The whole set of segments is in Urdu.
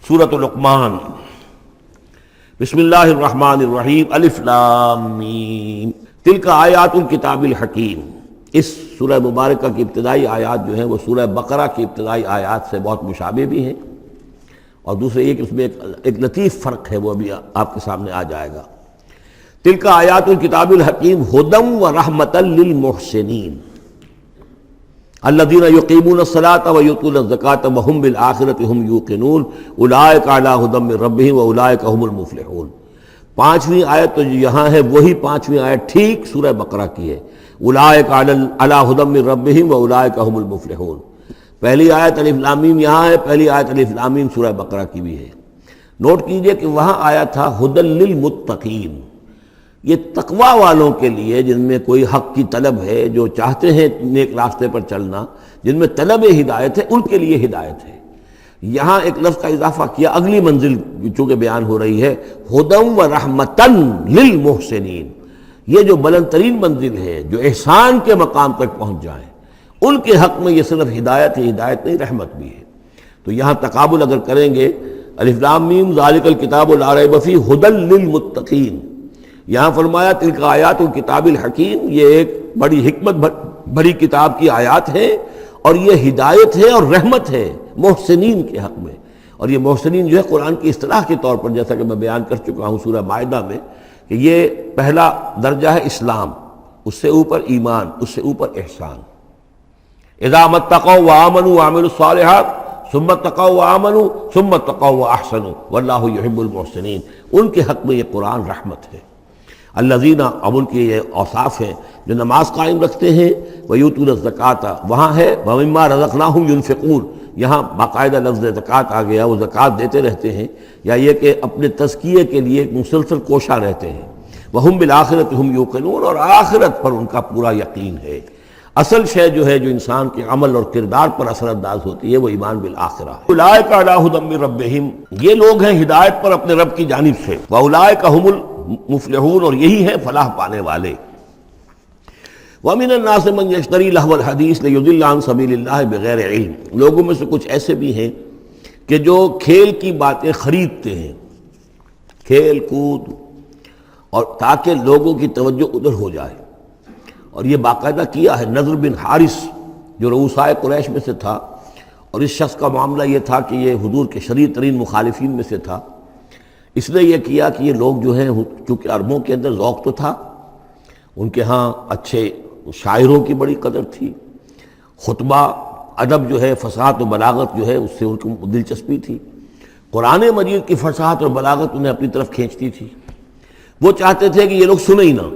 سورۃ لقمان۔ بسم اللہ الرحمن الرحیم۔ الف لام میم تلک آیات الکتاب الحکیم۔ اس سورہ مبارکہ کی ابتدائی آیات جو ہیں وہ سورہ بقرہ کی ابتدائی آیات سے بہت مشابہ بھی ہیں، اور دوسرے یہ کہ اس میں ایک لطیف فرق ہے، وہ ابھی آپ کے سامنے آ جائے گا۔ تلک آیات الکتاب الحکیم ھدی و رحمۃ للمحسنین الذین یقیمون الصلاۃ ویؤتون الزکاۃ وہم بالآخرۃ ہم یوقنون اولئک علی ھدی من ربہم واولئک هم المفلحون۔ پانچویں آیت تو یہاں ہے وہی پانچویں آیت ٹھیک سورہ بقرہ کی ہے، اولئک علی ھدی من ربہم واولئک هم المفلحون۔ پہلی آیت الف لام میم یہاں ہے، پہلی آیت الف لام میم سورہ بقرہ کی بھی ہے۔ نوٹ کیجئے کہ وہاں آیا تھا ھدی للمتقین، یہ تقوی والوں کے لیے جن میں کوئی حق کی طلب ہے، جو چاہتے ہیں نیک راستے پر چلنا، جن میں طلب ہدایت ہے، ان کے لیے ہدایت ہے۔ یہاں ایک لفظ کا اضافہ کیا، اگلی منزل چونکہ بیان ہو رہی ہے، ھدی و رحمۃ للمحسنین، یہ جو بلند ترین منزل ہے، جو احسان کے مقام تک پہنچ جائیں، ان کے حق میں یہ صرف ہدایت ہی ہدایت نہیں، رحمت بھی ہے۔ تو یہاں تقابل اگر کریں گے، الف لام میم ذالک الکتاب لا ریب فیہ ھدی للمتقین، یہاں فرمایا تلک آیات الکتاب الحکیم، یہ ایک بڑی حکمت بڑی کتاب کی آیات ہے، اور یہ ہدایت ہے اور رحمت ہے محسنین کے حق میں۔ اور یہ محسنین جو ہے قرآن کی اصطلاح کے طور پر، جیسا کہ میں بیان کر چکا ہوں سورہ مائدہ میں، کہ یہ پہلا درجہ ہے اسلام، اس سے اوپر ایمان، اس سے اوپر احسان۔ اذا اتقوا وآمنوا وعملوا الصالحات ثم اتقوا وآمنوا ثم اتقوا واحسنوا واللہ یحب المحسنین، ان کے حق میں یہ قرآن رحمت ہے۔ الذین، اب ان کے یہ اوصاف ہیں جو نماز قائم رکھتے ہیں، ویؤتون الزکاۃ، وہاں ہے ومما رزقناہم ینفقون، یہاں باقاعدہ لفظ زکوٰۃ آ گیا، وہ زکوٰۃ دیتے رہتے ہیں، یا یہ کہ اپنے تزکیے کے لیے ایک مسلسل کوشاں رہتے ہیں۔ وہم بالآخرۃ ہم یوقنون، اور آخرت پر ان کا پورا یقین ہے۔ اصل شے جو ہے، جو انسان کے عمل اور کردار پر اثر انداز ہوتی ہے، وہ ایمان بالآخرہ ہے۔ اولئک علی ھدی من ربہم، یہ لوگ ہیں ہدایت پر اپنے رب کی جانب سے، واولئک هم المفلحون، اور یہی ہے فلاح پانے والے۔ وَمِنَ النَّاسِ مَن يَشْتَرِي لَهْوَ الْحَدِيثِ لِيُضِلَّ عَن سَبِيلِ اللَّهِ بِغَيْرِ عِلْمٍ، لوگوں میں سے کچھ ایسے بھی ہیں کہ جو کھیل کی باتیں خریدتے ہیں، کھیل کود، اور تاکہ لوگوں کی توجہ ادھر ہو جائے۔ اور یہ باقاعدہ کیا ہے نضر بن حارث، جو رؤسائے قریش میں سے تھا، اور اس شخص کا معاملہ یہ تھا کہ یہ حضور کے شدید ترین مخالفین میں سے تھا۔ اس نے یہ کیا کہ یہ لوگ جو ہیں، چونکہ عربوں کے اندر ذوق تو تھا، ان کے ہاں اچھے شاعروں کی بڑی قدر تھی، خطبہ ادب جو ہے، فصاحت و بلاغت جو ہے، اس سے ان کو دلچسپی تھی، قرآن مجید کی فصاحت اور بلاغت انہیں اپنی طرف کھینچتی تھی۔ وہ چاہتے تھے کہ یہ لوگ سنیں ہی نہ،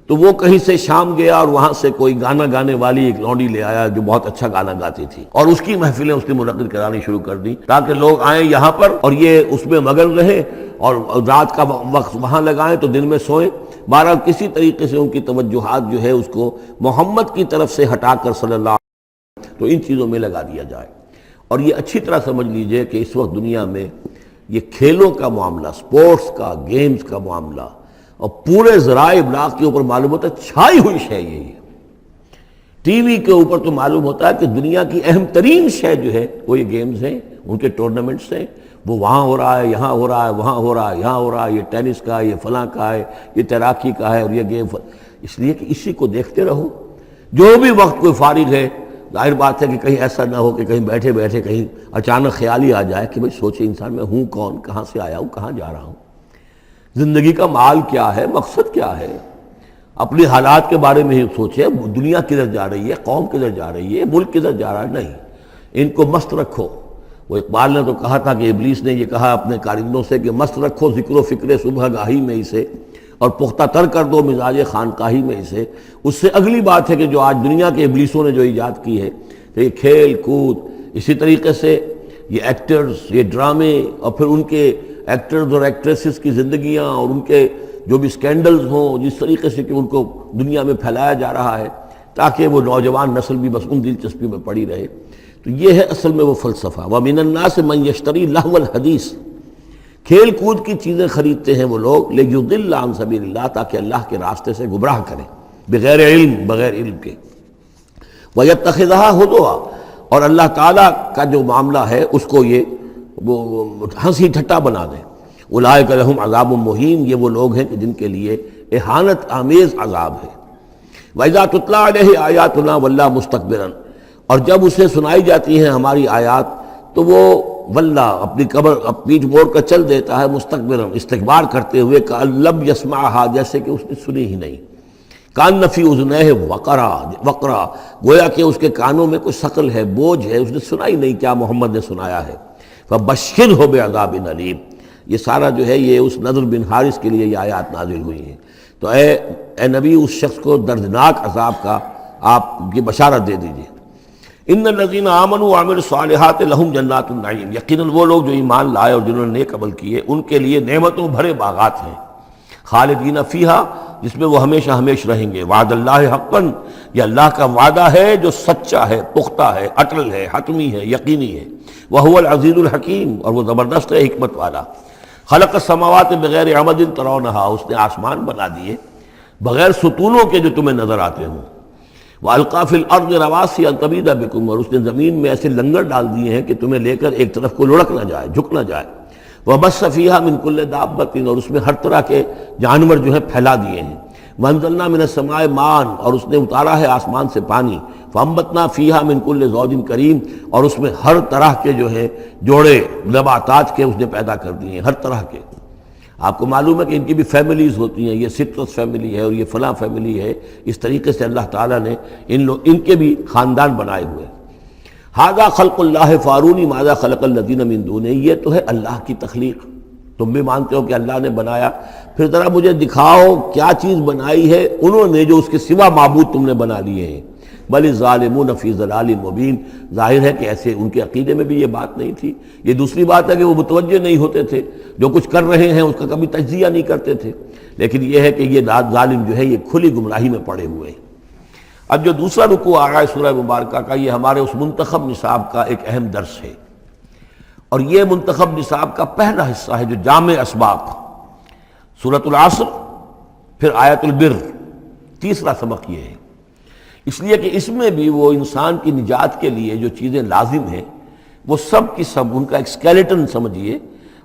تو وہ کہیں سے شام گیا اور وہاں سے کوئی گانا گانے والی ایک لونڈی لے آیا جو بہت اچھا گانا گاتی تھی، اور اس کی محفلیں اس نے منعقد کرانی شروع کر دی، تاکہ لوگ آئیں یہاں پر اور یہ اس میں مگن رہیں، اور رات کا وقت وہاں لگائیں تو دن میں سوئیں۔ بہرحال کسی طریقے سے ان کی توجہات جو ہے اس کو محمد کی طرف سے ہٹا کر صلی اللہ علیہ وسلم تو ان چیزوں میں لگا دیا جائے۔ اور یہ اچھی طرح سمجھ لیجئے کہ اس وقت دنیا میں یہ کھیلوں کا معاملہ، سپورٹس کا، گیمز کا معاملہ، اور پورے ذرائع ابلاغ کے اوپر معلوم ہوتا ہے چھائی ہوئی شے یہی ہے۔ ٹی وی کے اوپر تو معلوم ہوتا ہے کہ دنیا کی اہم ترین شے جو ہے وہ یہ گیمز ہیں، ان کے ٹورنامنٹس ہیں، وہ وہاں ہو رہا ہے، یہاں ہو رہا ہے، وہاں ہو رہا ہے، یہاں ہو رہا ہے، یہ ٹینس کا ہے، یہ فلاں کا ہے، یہ تیراکی کا ہے، اور یہ گیم، اس لیے کہ اسی کو دیکھتے رہو۔ جو بھی وقت کوئی فارغ ہے، ظاہر بات ہے کہ کہیں ایسا نہ ہو کہ کہیں بیٹھے بیٹھے کہیں اچانک خیال ہی آ جائے کہ بھئی سوچے انسان میں ہوں کون، کہاں سے آیا ہوں، کہاں جا رہا ہوں، زندگی کا مال کیا ہے، مقصد کیا ہے، اپنی حالات کے بارے میں ہی سوچے، دنیا کدھر جا رہی ہے، قوم کدھر جا رہی ہے، ملک کدھر جا رہا ہے، نہیں، ان کو مست رکھو۔ وہ اقبال نے تو کہا تھا کہ ابلیس نے یہ کہا اپنے کارندوں سے کہ مست رکھو ذکر و فکر صبح گاہی میں اسے، اور پختہ تر کر دو مزاج خانقاہی میں اسے۔ اس سے اگلی بات ہے کہ جو آج دنیا کے ابلیسوں نے جو ایجاد کی ہے کہ یہ کھیل کود، اسی طریقے سے یہ ایکٹرز، یہ ڈرامے، اور پھر ان کے ایکٹرز اور ایکٹریسز کی زندگیاں، اور ان کے جو بھی سکینڈلز ہوں، جس طریقے سے کہ ان کو دنیا میں پھیلایا جا رہا ہے تاکہ وہ نوجوان نسل بھی بس ان دلچسپی میں پڑی رہے۔ تو یہ ہے اصل میں وہ فلسفہ۔ وَمِنَ النَّاسِ مَن يَشْتَرِي لَهْوَ الْحَدِيثِ، کھیل کود کی چیزیں خریدتے ہیں وہ لوگ، لِيُضِلَّ عَن سَبِيلِ اللَّهِ، تاکہ اللہ کے راستے سے گمراہ کریں، بغیر علم، بغیر علم کے۔ وَيَتَّخِذَهَا هُزُوًا، اور اللہ تعالیٰ کا جو معاملہ ہے اس کو یہ وہ ہنسی ٹھٹا بنا دیں۔ اولئک لہم عذاب مہین، یہ وہ لوگ ہیں کہ جن کے لیے اہانت آمیز عذاب ہے۔ وَإِذَا تُتْلَىٰ عَلَيْهِ آيَاتُنَا وَلَّىٰ مُسْتَكْبِرًا، اور جب اسے سنائی جاتی ہیں ہماری آیات تو وہ ولّا اپنی پیٹھ موڑ کر چل دیتا ہے، مستکبرا استکبار کرتے ہوئے، کأن لم یسمعها، جیسے کہ اس نے سنی ہی نہیں، کان فی اذنیہ وقرا، گویا کہ اس کے کانوں میں کوئی ثقل ہے، بوجھ ہے، اس نے سنا ہی نہیں کیا محمد نے سنایا ہے۔ فبشرہ بعذاب علیم، یہ سارا جو ہے یہ اس نضر بن حارث کے لیے یہ آیات نازل ہوئی ہیں۔ تو اے نبی اس شخص کو دردناک عذاب کا آپ کی بشارت دے دیجیے۔ ان الذین آمنوا وعملوا الصالحات لہم جنات النعیم، یقیناً وہ لوگ جو ایمان لائے اور جنہوں نے نیک عمل کیے ان کے لیے نعمتوں بھرے باغات ہیں، خالدین فیہا، جس میں وہ ہمیشہ ہمیش رہیں گے۔ وعد اللہ حقا، یہ اللہ کا وعدہ ہے جو سچا ہے، پختہ ہے، اٹل ہے، حتمی ہے، یقینی ہے۔ وہو العزیز الحکیم، اور وہ زبردست ہے، حکمت والا۔ خلق السماوات بغیر عمد ترونہا، اس نے آسمان بنا دیے بغیر ستونوں کے جو تمہیں نظر آتے ہوں۔ وَأَلْقَىٰ فِي الْأَرْضِ رَوَاسِيَ أَن تَمِيدَ بِكُمْ، اور اس نے زمین میں ایسے لنگر ڈال دیے ہیں کہ تمہیں لے کر ایک طرف کو لڑک نہ جائے، جھک نہ جائے۔ وَبَثَّ فِيهَا مِن كُلِّ دَابَّةٍ، اور اس میں ہر طرح کے جانور جو ہے پھیلا دیے ہیں۔ وَأَنزَلْنَا مِنَ السَّمَاءِ مَاءً، اور اس نے اتارا ہے آسمان سے پانی۔ فَأَنبَتْنَا فِيهَا مِن كُلِّ زَوْجٍ كَرِيمٍ، اور اس میں ہر طرح کے جو ہے جوڑے نباتات کے اس نے پیدا کر دیے ہیں، ہر طرح کے۔ آپ کو معلوم ہے کہ ان کی بھی فیملیز ہوتی ہیں، یہ سٹرس فیملی ہے اور یہ فلاں فیملی ہے، اس طریقے سے اللہ تعالیٰ نے ان کے بھی خاندان بنائے ہوئے۔ ھذا خلق اللہ فارونی ماذا خلق الذین من دونہ، یہ تو ہے اللہ کی تخلیق، تم بھی مانتے ہو کہ اللہ نے بنایا، پھر ذرا مجھے دکھاؤ کیا چیز بنائی ہے انہوں نے جو اس کے سوا معبود تم نے بنا لیے ہیں۔ بل الظالمون فی ضلال مبین، ظاہر ہے کہ ایسے ان کے عقیدے میں بھی یہ بات نہیں تھی۔ یہ دوسری بات ہے کہ وہ متوجہ نہیں ہوتے تھے، جو کچھ کر رہے ہیں اس کا کبھی تجزیہ نہیں کرتے تھے، لیکن یہ ہے کہ یہ ظالم جو ہے یہ کھلی گمراہی میں پڑے ہوئے ہیں۔ اب جو دوسرا رکوع آ رہا ہے سورہ مبارکہ کا، یہ ہمارے اس منتخب نصاب کا ایک اہم درس ہے، اور یہ منتخب نصاب کا پہلا حصہ ہے جو جامع اسباق، سورۃ العصر، پھر آیت البر، تیسرا سبق یہ ہے، اس لیے کہ اس میں بھی وہ انسان کی نجات کے لیے جو چیزیں لازم ہیں وہ سب کی سب ان کا ایک اسکیلیٹن سمجھیے،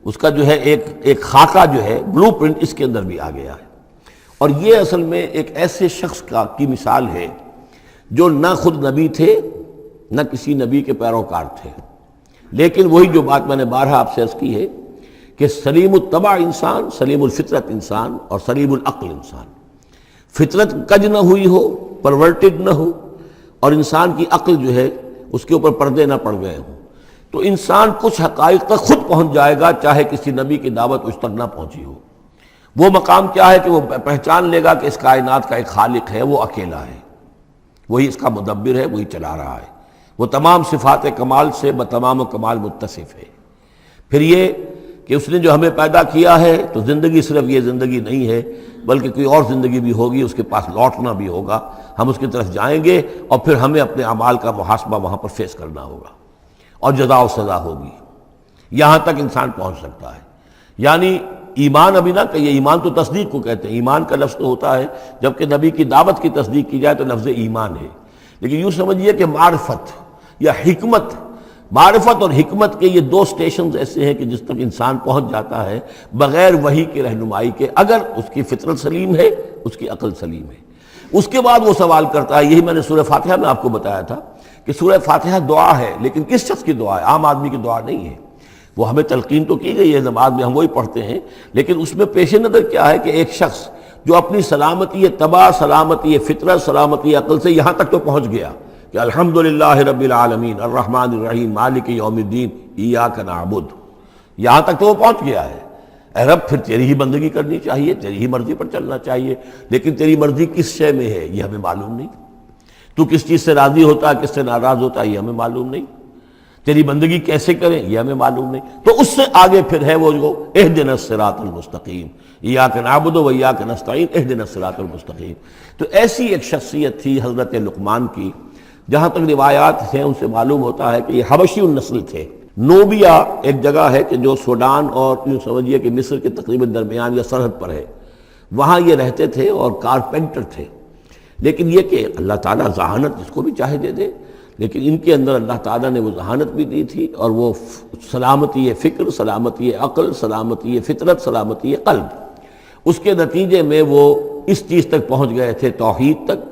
اس کا جو ہے ایک خاکہ جو ہے، بلو پرنٹ اس کے اندر بھی آ گیا ہے۔ اور یہ اصل میں ایک ایسے شخص کی مثال ہے جو نہ خود نبی تھے نہ کسی نبی کے پیروکار تھے، لیکن وہی جو بات میں نے بارہا آپ سے عرض کی ہے کہ سلیم الطبع انسان، سلیم الفطرت انسان، اور سلیم العقل انسان، فطرت کج نہ ہوئی ہو، پرورٹڈ نہ ہو، اور انسان کی عقل جو ہے اس کے اوپر پردے نہ پڑ گئے ہوں، تو انسان کچھ حقائق تک خود پہنچ جائے گا چاہے کسی نبی کی دعوت اس تک نہ پہنچی ہو۔ وہ مقام کیا ہے کہ وہ پہچان لے گا کہ اس کائنات کا ایک خالق ہے، وہ اکیلا ہے، وہی اس کا مدبر ہے، وہی چلا رہا ہے، وہ تمام صفات کمال سے بتمام کمال متصف ہے۔ پھر یہ کہ اس نے جو ہمیں پیدا کیا ہے تو زندگی صرف یہ زندگی نہیں ہے بلکہ کوئی اور زندگی بھی ہوگی، اس کے پاس لوٹنا بھی ہوگا، ہم اس کی طرف جائیں گے اور پھر ہمیں اپنے اعمال کا محاسبہ وہاں پر فیس کرنا ہوگا اور جزا و سزا ہوگی۔ یہاں تک انسان پہنچ سکتا ہے، یعنی ایمان ابھی نہ کہیے، ایمان تو تصدیق کو کہتے ہیں، ایمان کا لفظ تو ہوتا ہے جبکہ نبی کی دعوت کی تصدیق کی جائے تو لفظ ایمان ہے، لیکن یوں سمجھیے کہ معرفت یا حکمت، معرفت اور حکمت کے یہ دو سٹیشنز ایسے ہیں کہ جس تک انسان پہنچ جاتا ہے بغیر وحی کی رہنمائی کے، اگر اس کی فطرت سلیم ہے، اس کی عقل سلیم ہے۔ اس کے بعد وہ سوال کرتا ہے، یہی میں نے سورہ فاتحہ میں آپ کو بتایا تھا کہ سورہ فاتحہ دعا ہے، لیکن کس شخص کی دعا ہے؟ عام آدمی کی دعا نہیں ہے، وہ ہمیں تلقین تو کی گئی ہے، نماز میں ہم وہی پڑھتے ہیں، لیکن اس میں پیش نظر کیا ہے کہ ایک شخص جو اپنی سلامتی طبع، سلامتی فطرت، سلامتی عقل سے یہاں تک تو پہنچ گیا کہ الحمدللہ رب العالمین الرحمن الرحیم مالک یوم الدین ایاک نعبد، یہاں تک تو وہ پہنچ گیا ہے۔ اے رب پھر تیری ہی بندگی کرنی چاہیے، تیری ہی مرضی پر چلنا چاہیے، لیکن تیری مرضی کس شے میں ہے یہ ہمیں معلوم نہیں، تو کس چیز سے راضی ہوتا ہے، کس سے ناراض ہوتا ہے یہ ہمیں معلوم نہیں، تیری بندگی کیسے کریں یہ ہمیں معلوم نہیں۔ تو اس سے آگے پھر ہے وہ جو اہدنا الصراط المستقیم، ایاک نعبد و ایاک نستعین اہدنا الصراط المستقیم۔ تو ایسی ایک شخصیت تھی حضرت لقمان کی، جہاں تک روایات ہیں ان سے معلوم ہوتا ہے کہ یہ حبشی النسل تھے۔ نوبیا ایک جگہ ہے کہ جو سوڈان اور یوں سمجھیے کہ مصر کے تقریباً درمیان یا سرحد پر ہے، وہاں یہ رہتے تھے اور کارپینٹر تھے، لیکن یہ کہ اللہ تعالیٰ ذہانت جس کو بھی چاہے دے دے، لیکن ان کے اندر اللہ تعالیٰ نے وہ ذہانت بھی دی تھی، اور وہ سلامتی فکر، سلامتی عقل، سلامتی فطرت، سلامتی قلب، اس کے نتیجے میں وہ اس چیز تک پہنچ گئے تھے، توحید تک۔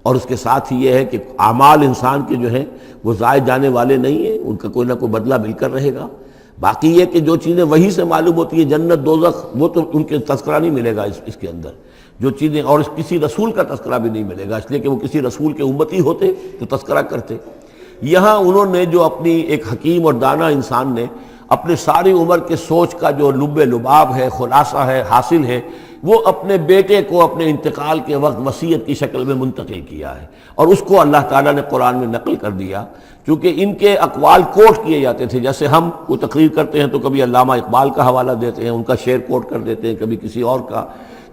اور اس کے ساتھ ہی یہ ہے کہ اعمال انسان کے جو ہیں وہ ضائع جانے والے نہیں ہیں، ان کا کوئی نہ کوئی بدلہ مل کر رہے گا۔ باقی یہ کہ جو چیزیں وہی سے معلوم ہوتی ہیں، جنت دوزخ، وہ تو ان کے تذکرہ نہیں ملے گا اس کے اندر، جو چیزیں، اور کسی رسول کا تذکرہ بھی نہیں ملے گا، اس لیے کہ وہ کسی رسول کے امتی ہوتے تو تذکرہ کرتے۔ یہاں انہوں نے جو اپنی ایک حکیم اور دانا انسان نے اپنے ساری عمر کے سوچ کا جو لب لباب ہے، خلاصہ ہے، حاصل ہے، وہ اپنے بیٹے کو اپنے انتقال کے وقت وصیت کی شکل میں منتقل کیا ہے، اور اس کو اللہ تعالیٰ نے قرآن میں نقل کر دیا، کیونکہ ان کے اقوال کوٹ کیے جاتے تھے۔ جیسے ہم وہ تقریر کرتے ہیں تو کبھی علامہ اقبال کا حوالہ دیتے ہیں، ان کا شعر کوٹ کر دیتے ہیں، کبھی کسی اور کا،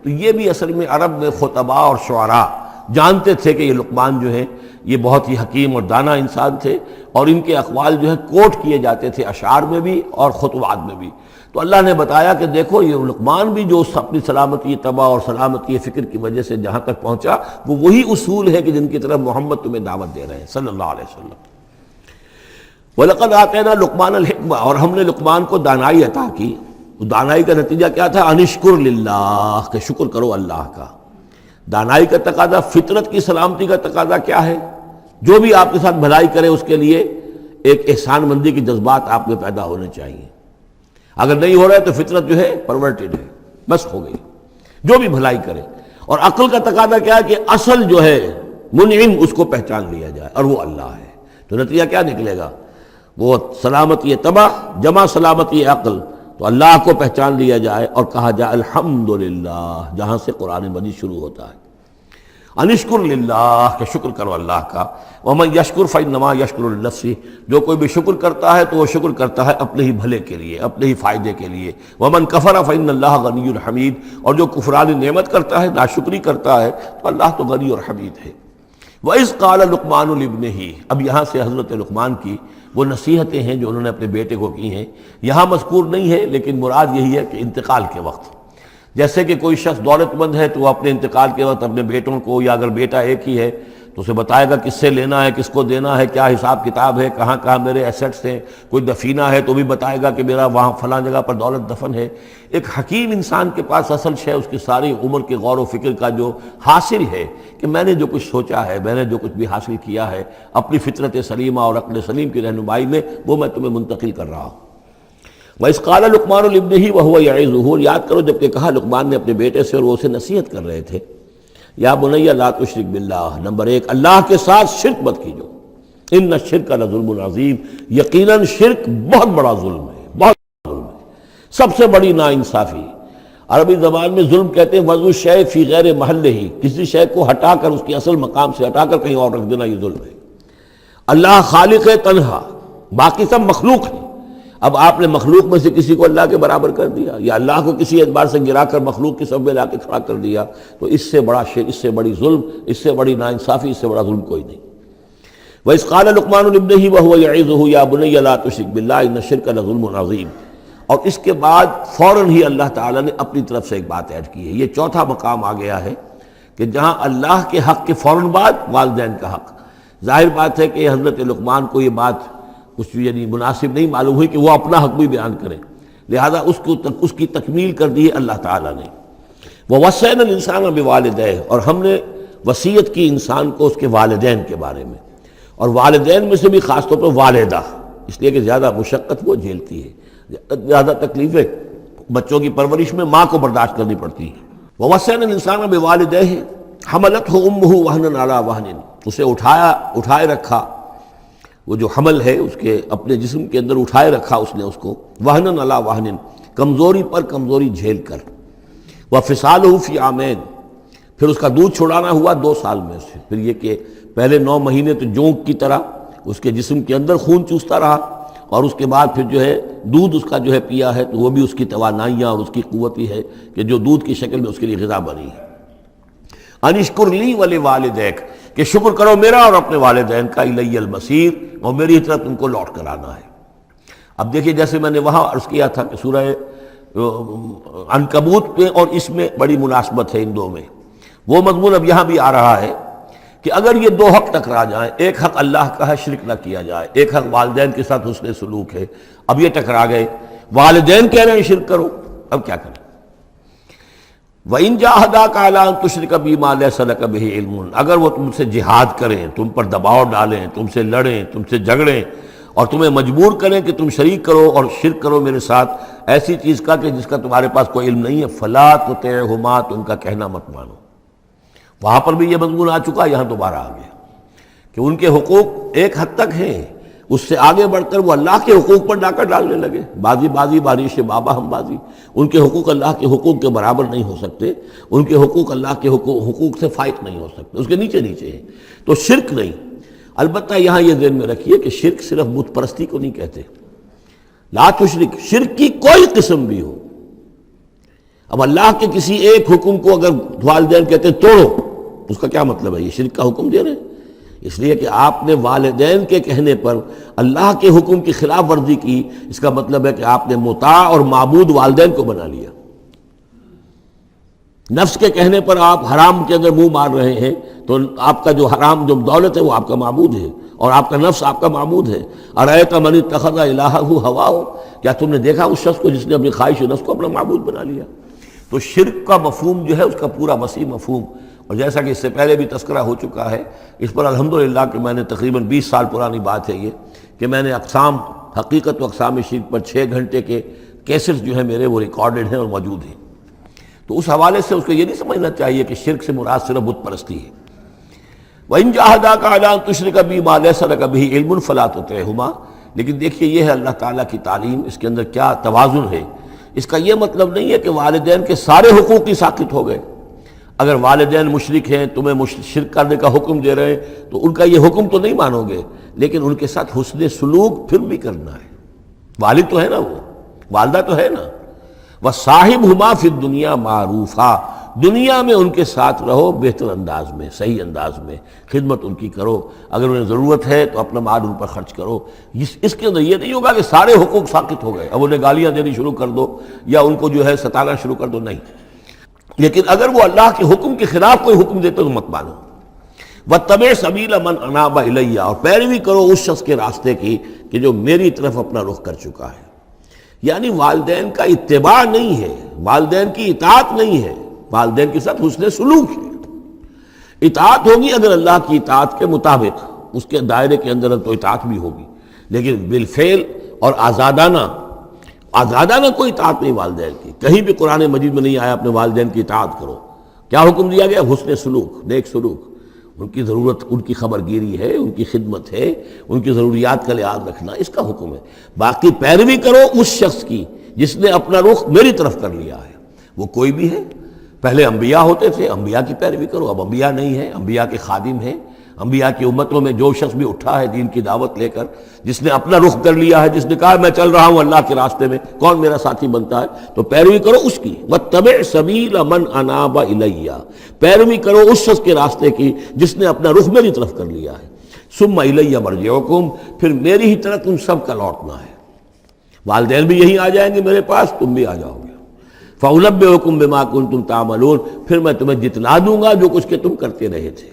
تو یہ بھی اصل میں عرب میں خطباء اور شعراء جانتے تھے کہ یہ لقمان جو ہیں یہ بہت ہی حکیم اور دانا انسان تھے، اور ان کے اقوال جو ہیں کوٹ کیے جاتے تھے اشعار میں بھی اور خطبات میں بھی۔ تو اللہ نے بتایا کہ دیکھو یہ لقمان بھی جو اپنی سلامتی طبع اور سلامتی فکر کی وجہ سے جہاں تک پہنچا، وہ وہی اصول ہے کہ جن کی طرف محمد تمہیں دعوت دے رہے ہیں صلی اللہ علیہ وسلم۔ وَلَقَدْ آتَيْنَا لُقْمَانَ الْحِكْمَةَ، اور ہم نے لقمان کو دانائی عطا کی۔ دانائی کا نتیجہ کیا تھا؟ انشکر للہ، کہ شکر کرو اللہ کا۔ دانائی کا تقاضا، فطرت کی سلامتی کا تقاضا کیا ہے؟ جو بھی آپ کے ساتھ بھلائی کرے اس کے لیے ایک احسان مندی کی جذبات آپ میں پیدا ہونے چاہیے۔ اگر نہیں ہو رہا ہے تو فطرت جو ہے پرورٹڈ ہے، بس ہو گئی، جو بھی بھلائی کرے۔ اور عقل کا تقاضا کیا ہے کہ اصل جو ہے منعم، اس کو پہچان لیا جائے، اور وہ اللہ ہے۔ تو نتیجہ کیا نکلے گا؟ وہ سلامتی طبع جمع سلامتی عقل، تو اللہ کو پہچان لیا جائے اور کہا جائے الحمدللہ، جہاں سے قرآن مجید شروع ہوتا ہے۔ انشکر للہ، کہ شکر کرو اللہ کا۔ ومن یشکر فانما یشکر لنفسہ، جو کوئی بھی شکر کرتا ہے تو وہ شکر کرتا ہے اپنے ہی بھلے کے لیے، اپنے ہی فائدے کے لیے۔ ومن کفر فان اللہ غنی حمید، اور جو کفران نعمت کرتا ہے، ناشکری کرتا ہے، تو اللہ تو غنی اور حمید ہے۔ وَإِذْ قَالَ لُقْمَانُ لِابْنِهِ، اب یہاں سے حضرت لقمان کی وہ نصیحتیں ہیں جو انہوں نے اپنے بیٹے کو کی ہیں، یہاں مذکور نہیں ہے، لیکن مراد یہی ہے کہ انتقال کے وقت، جیسے کہ کوئی شخص دولت مند ہے تو وہ اپنے انتقال کے وقت اپنے بیٹوں کو، یا اگر بیٹا ایک ہی ہے تو اسے بتائے گا کس سے لینا ہے، کس کو دینا ہے، کیا حساب کتاب ہے، کہاں کہاں میرے ایسٹس ہیں۔ کوئی دفینہ ہے تو بھی بتائے گا کہ میرا وہاں فلاں جگہ پر دولت دفن ہے۔ ایک حکیم انسان کے پاس اصل شے اس کی ساری عمر کے غور و فکر کا جو حاصل ہے، کہ میں نے جو کچھ سوچا ہے، میں نے جو کچھ بھی حاصل کیا ہے اپنی فطرت سلیمہ اور عقل سلیم کی رہنمائی میں، وہ میں تمہیں منتقل کر رہا ہوں۔ وَإِذْ قَالَ لُقْمَانُ لِابْنِهِ وَهُوَ يَعِظُهُ، یاد کرو جب کہ کہا لقمان نے اپنے بیٹے سے اور وہ اسے نصیحت کر رہے تھے، یا بنی لا تشرک باللہ، نمبر ایک، اللہ کے ساتھ شرک مت کیجو، ان الشرک لظلم عظیم، یقیناً شرک بہت بڑا ظلم ہے، بہت بڑا ظلم ہے، سب سے بڑی ناانصافی۔ عربی زبان میں ظلم کہتے ہیں وضع الشیء فی غیر محلہ، کسی شے کو ہٹا کر اس کی اصل مقام سے ہٹا کر کہیں اور رکھ دینا، یہ ظلم ہے۔ اللہ خالق ہے تنہا، باقی سب مخلوق ہیں، اب آپ نے مخلوق میں سے کسی کو اللہ کے برابر کر دیا، یا اللہ کو کسی اعتبار سے گرا کر مخلوق کی صف میں لا کے کھڑا کر دیا، تو اس سے بڑا شرک، اس سے بڑی ظلم، اس سے بڑی ناانصافی، اس سے بڑا ظلم کوئی نہیں۔ وَإِذْ قَالَ لُقْمَانُ لِابْنِهِ وَهُوَ يَعِظُهُ يَا بُنَيَّ لَا تُشْرِكْ بِاللَّهِ إِنَّ الشِّرْكَ لَظُلْمٌ عَظِيمٌ، اور اس کے بعد فوراً ہی اللہ تعالیٰ نے اپنی طرف سے ایک بات ایڈ کی ہے۔ یہ چوتھا مقام آ گیا ہے کہ جہاں اللہ کے حق کے فوراً بعد والدین کا حق۔ ظاہر بات ہے کہ حضرت لقمان کو یہ بات کچھ یعنی مناسب نہیں معلوم ہوئی کہ وہ اپنا حق بھی بیان کریں، لہذا اس کی تکمیل کر دی ہے اللہ تعالیٰ نے۔ وَوَصَّيْنَا الْإِنسَانَ بِوَالِدَيْهِ، اور ہم نے وصیت کی انسان کو اس کے والدین کے بارے میں، اور والدین میں سے بھی خاص طور پر والدہ، اس لیے کہ زیادہ مشقت وہ جھیلتی ہے، زیادہ تکلیفیں بچوں کی پرورش میں ماں کو برداشت کرنی پڑتی ہیں۔ وَوَصَّيْنَا الْإِنسَانَ بِوَالِدَيْهِ حَمَلَتْهُ أُمُّهُ وَهْنًا عَلَى وَهْنٍ، اسے اٹھائے رکھا، وہ جو حمل ہے اس کے اپنے جسم کے اندر اٹھائے رکھا اس نے اس کو، وہنن علی وہنن، کمزوری پر کمزوری جھیل کر، وفصالہ فی عامین، پھر اس کا دودھ چھڑانا ہوا 2 سال میں سے، پھر یہ کہ پہلے 9 مہینے تو جونک کی طرح اس کے جسم کے اندر خون چوستا رہا، اور اس کے بعد پھر جو ہے دودھ اس کا جو ہے پیا ہے، تو وہ بھی اس کی توانائیاں اور اس کی قوت ہی ہے کہ جو دودھ کی شکل میں اس کے لیے غذا بنی ہے۔ انشکر لی ولوالدیک، کہ شکر کرو میرا اور اپنے والدین کا، الی المصیر، اور میری طرف تم کو لوٹ کر آنا ہے۔ اب دیکھیے جیسے میں نے وہاں عرض کیا تھا کہ سورہ عنکبوت میں اور اس میں بڑی مناسبت ہے ان دو میں، وہ مضمون اب یہاں بھی آ رہا ہے کہ اگر یہ دو حق ٹکرا جائیں، ایک حق اللہ کا ہے شرک نہ کیا جائے، ایک حق والدین کے ساتھ حسن سلوک ہے، اب یہ ٹکرا گئے، والدین کہہ رہے ہیں شرک کرو، اب کیا کریں؟ وَإِن جَاهَدَاكَ عَلَىٰ أَن تُشْرِكَ بِي مَا لَيْسَ لَكَ بِهِ عِلْمٌ، اگر وہ تم سے جہاد کریں، تم پر دباؤ ڈالیں، تم سے لڑیں، تم سے جھگڑیں اور تمہیں مجبور کریں کہ تم شریک کرو اور شرک کرو میرے ساتھ ایسی چیز کا کہ جس کا تمہارے پاس کوئی علم نہیں ہے، فَلَا تُطِعْهُمَا، تو ان کا کہنا مت مانو۔ وہاں پر بھی یہ مضمون آ چکا، یہاں دوبارہ آ گیا کہ ان کے حقوق ایک حد تک ہیں، اس سے آگے بڑھ کر وہ اللہ کے حقوق پر ڈاکہ ڈالنے لگے، بازی بازی بارش بابا ہم بازی، ان کے حقوق اللہ کے حقوق کے برابر نہیں ہو سکتے، ان کے حقوق اللہ کے حقوق سے فائق نہیں ہو سکتے، اس کے نیچے نیچے ہیں، تو شرک نہیں۔ البتہ یہاں یہ ذہن میں رکھیے کہ شرک صرف بت پرستی کو نہیں کہتے، لا تشرک، شرک کی کوئی قسم بھی ہو۔ اب اللہ کے کسی ایک حکم کو اگر والدین کہتے ہیں توڑو، اس کا کیا مطلب ہے؟ یہ شرک کا حکم دے رہے ہیں، اس لیے کہ آپ نے والدین کے کہنے پر اللہ کے حکم کی خلاف ورزی کی، اس کا مطلب ہے کہ آپ نے مطاع اور معبود والدین کو بنا لیا۔ نفس کے کہنے پر آپ حرام کے اندر منہ مار رہے ہیں تو آپ کا جو حرام جو دولت ہے وہ آپ کا معبود ہے، اور آپ کا نفس آپ کا معبود ہے۔ ارأیت من اتخذ الہہ ہواہ، کیا تم نے دیکھا اس شخص کو جس نے اپنی خواہش و نفس کو اپنا معبود بنا لیا؟ تو شرک کا مفہوم جو ہے اس کا پورا وسیع مفہوم، اور جیسا کہ اس سے پہلے بھی تذکرہ ہو چکا ہے، اس پر الحمدللہ کہ میں نے تقریباً 20 سال پرانی بات ہے یہ، کہ میں نے اقسام حقیقت و اقسام شرک پر 6 گھنٹے کے کیسٹس جو ہیں میرے وہ ریکارڈڈ ہیں اور موجود ہیں۔ تو اس حوالے سے اس کو یہ نہیں سمجھنا چاہیے کہ شرک سے مراد صرف بت پرستی ہے۔ وَإِن جَاهَدَاكَ عَلَىٰ أَن تُشْرِكَ بِي مَا لَيْسَ لَكَ بِهِ عِلْمٌ فَلَا تُطِعْهُمَا، لیکن دیکھیے یہ ہے اللہ تعالیٰ کی تعلیم، اس کے اندر کیا توازن ہے۔ اس کا یہ مطلب نہیں ہے کہ والدین کے سارے حقوق ہی ساقط ہو گئے۔ اگر والدین مشرک ہیں، تمہیں شرک کرنے کا حکم دے رہے ہیں تو ان کا یہ حکم تو نہیں مانو گے، لیکن ان کے ساتھ حسن سلوک پھر بھی کرنا ہے۔ والد تو ہے نا، وہ والدہ تو ہے نا۔ وَصَاحِبْهُمَا فِي الدُّنْيَا مَعْرُوفًا، دنیا میں ان کے ساتھ رہو بہتر انداز میں، صحیح انداز میں خدمت ان کی کرو، اگر انہیں ضرورت ہے تو اپنا مال ان پر خرچ کرو۔ اس کے اندر یہ نہیں ہوگا کہ سارے حقوق ساقط ہو گئے، اب انہیں گالیاں دینی شروع کر دو یا ان کو جو ہے ستانا شروع کر دو، نہیں۔ لیکن اگر وہ اللہ کے حکم کے خلاف کوئی حکم دیتے تو مت مانو۔ وَاتَّبِعْ سَبِيلَ مَنْ أَنَابَ إِلَيَّ، اور پیروی کرو اس شخص کے راستے کی کہ جو میری طرف اپنا رخ کر چکا ہے۔ یعنی والدین کا اتباع نہیں ہے، والدین کی اطاعت نہیں ہے، والدین کے ساتھ حسن سلوک ہے۔ اطاعت ہوگی اگر اللہ کی اطاعت کے مطابق، اس کے دائرے کے اندر تو اطاعت بھی ہوگی، لیکن بالفعل اور آزادانہ کوئی اطاعت نہیں والدین کی۔ کہیں بھی قرآن مجید میں نہیں آیا اپنے والدین کی اطاعت کرو۔ کیا حکم دیا گیا؟ حسن سلوک، نیک سلوک، ان کی ضرورت، ان کی خبر گیری ہے، ان کی خدمت ہے، ان کی ضروریات کا لحاظ رکھنا، اس کا حکم ہے۔ باقی پیروی کرو اس شخص کی جس نے اپنا رخ میری طرف کر لیا ہے، وہ کوئی بھی ہے۔ پہلے انبیاء ہوتے تھے، انبیاء کی پیروی کرو، اب انبیاء نہیں ہیں، انبیاء کے خادم ہیں۔ انبیاء کی امتوں میں جو شخص بھی اٹھا ہے دین کی دعوت لے کر، جس نے اپنا رخ کر لیا ہے، جس نے کہا میں چل رہا ہوں اللہ کے راستے میں، کون میرا ساتھی بنتا ہے، تو پیروی کرو اس کی۔ وَاتَّبِعْ سَبِيلَ مَنْ أَنَابَ إِلَيَّ، پیروی کرو اس شخص کے راستے کی جس نے اپنا رخ میری طرف کر لیا ہے۔ ثُمَّ إِلَيَّ مَرْجِعُكُمْ، پھر میری ہی طرف تم سب کا لوٹنا ہے۔ والدین بھی یہیں آ جائیں گے میرے پاس، تم بھی آ جاؤ گے۔ فَأُنَبِّئُكُم بِمَا كُنتُمْ تَعْمَلُونَ، پھر میں تمہیں جتلا دوں گا جو کچھ کہ تم کرتے رہے تھے۔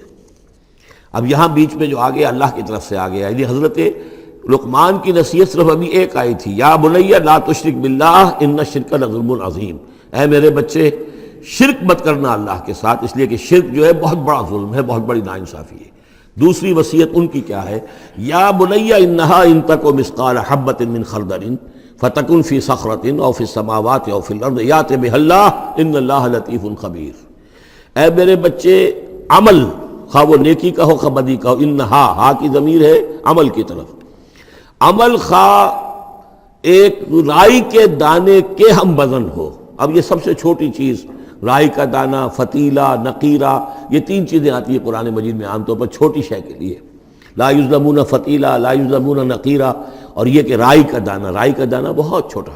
اب یہاں بیچ میں جو آگے اللہ کی طرف سے آگے آئی، حضرت لقمان کی نصیحت صرف ابھی ایک آئی تھی، یا بنی لا تشرک باللہ ان الشرک لظلم عظیم، اے میرے بچے شرک مت کرنا اللہ کے ساتھ، اس لیے کہ شرک جو ہے بہت بڑا ظلم ہے، بہت بڑی ناانصافی ہے۔ دوسری وصیت ان کی کیا ہے؟ یا بنی انہا ان تک مثقال حبۃ من خردل فتکن فی صخرۃ او فی السماوات او فی الارض یأت بها اللہ ان اللہ لطیف خبیر، اے میرے بچے عمل، خواہ وہ نیکی کا ہو خواہ بدی کا ہو، انہا، ہا کی ضمیر ہے عمل کی طرف، عمل خواہ ایک رائی کے دانے کے ہم وزن ہو۔ اب یہ سب سے چھوٹی چیز، رائی کا دانہ، فتیلہ، نقیرہ، یہ 3 چیزیں آتی ہیں قرآن مجید میں عام طور پر چھوٹی شے کے لیے، لا یظلمون فتیلہ، لا یظلمون نقیرہ، اور یہ کہ رائی کا دانہ بہت چھوٹا،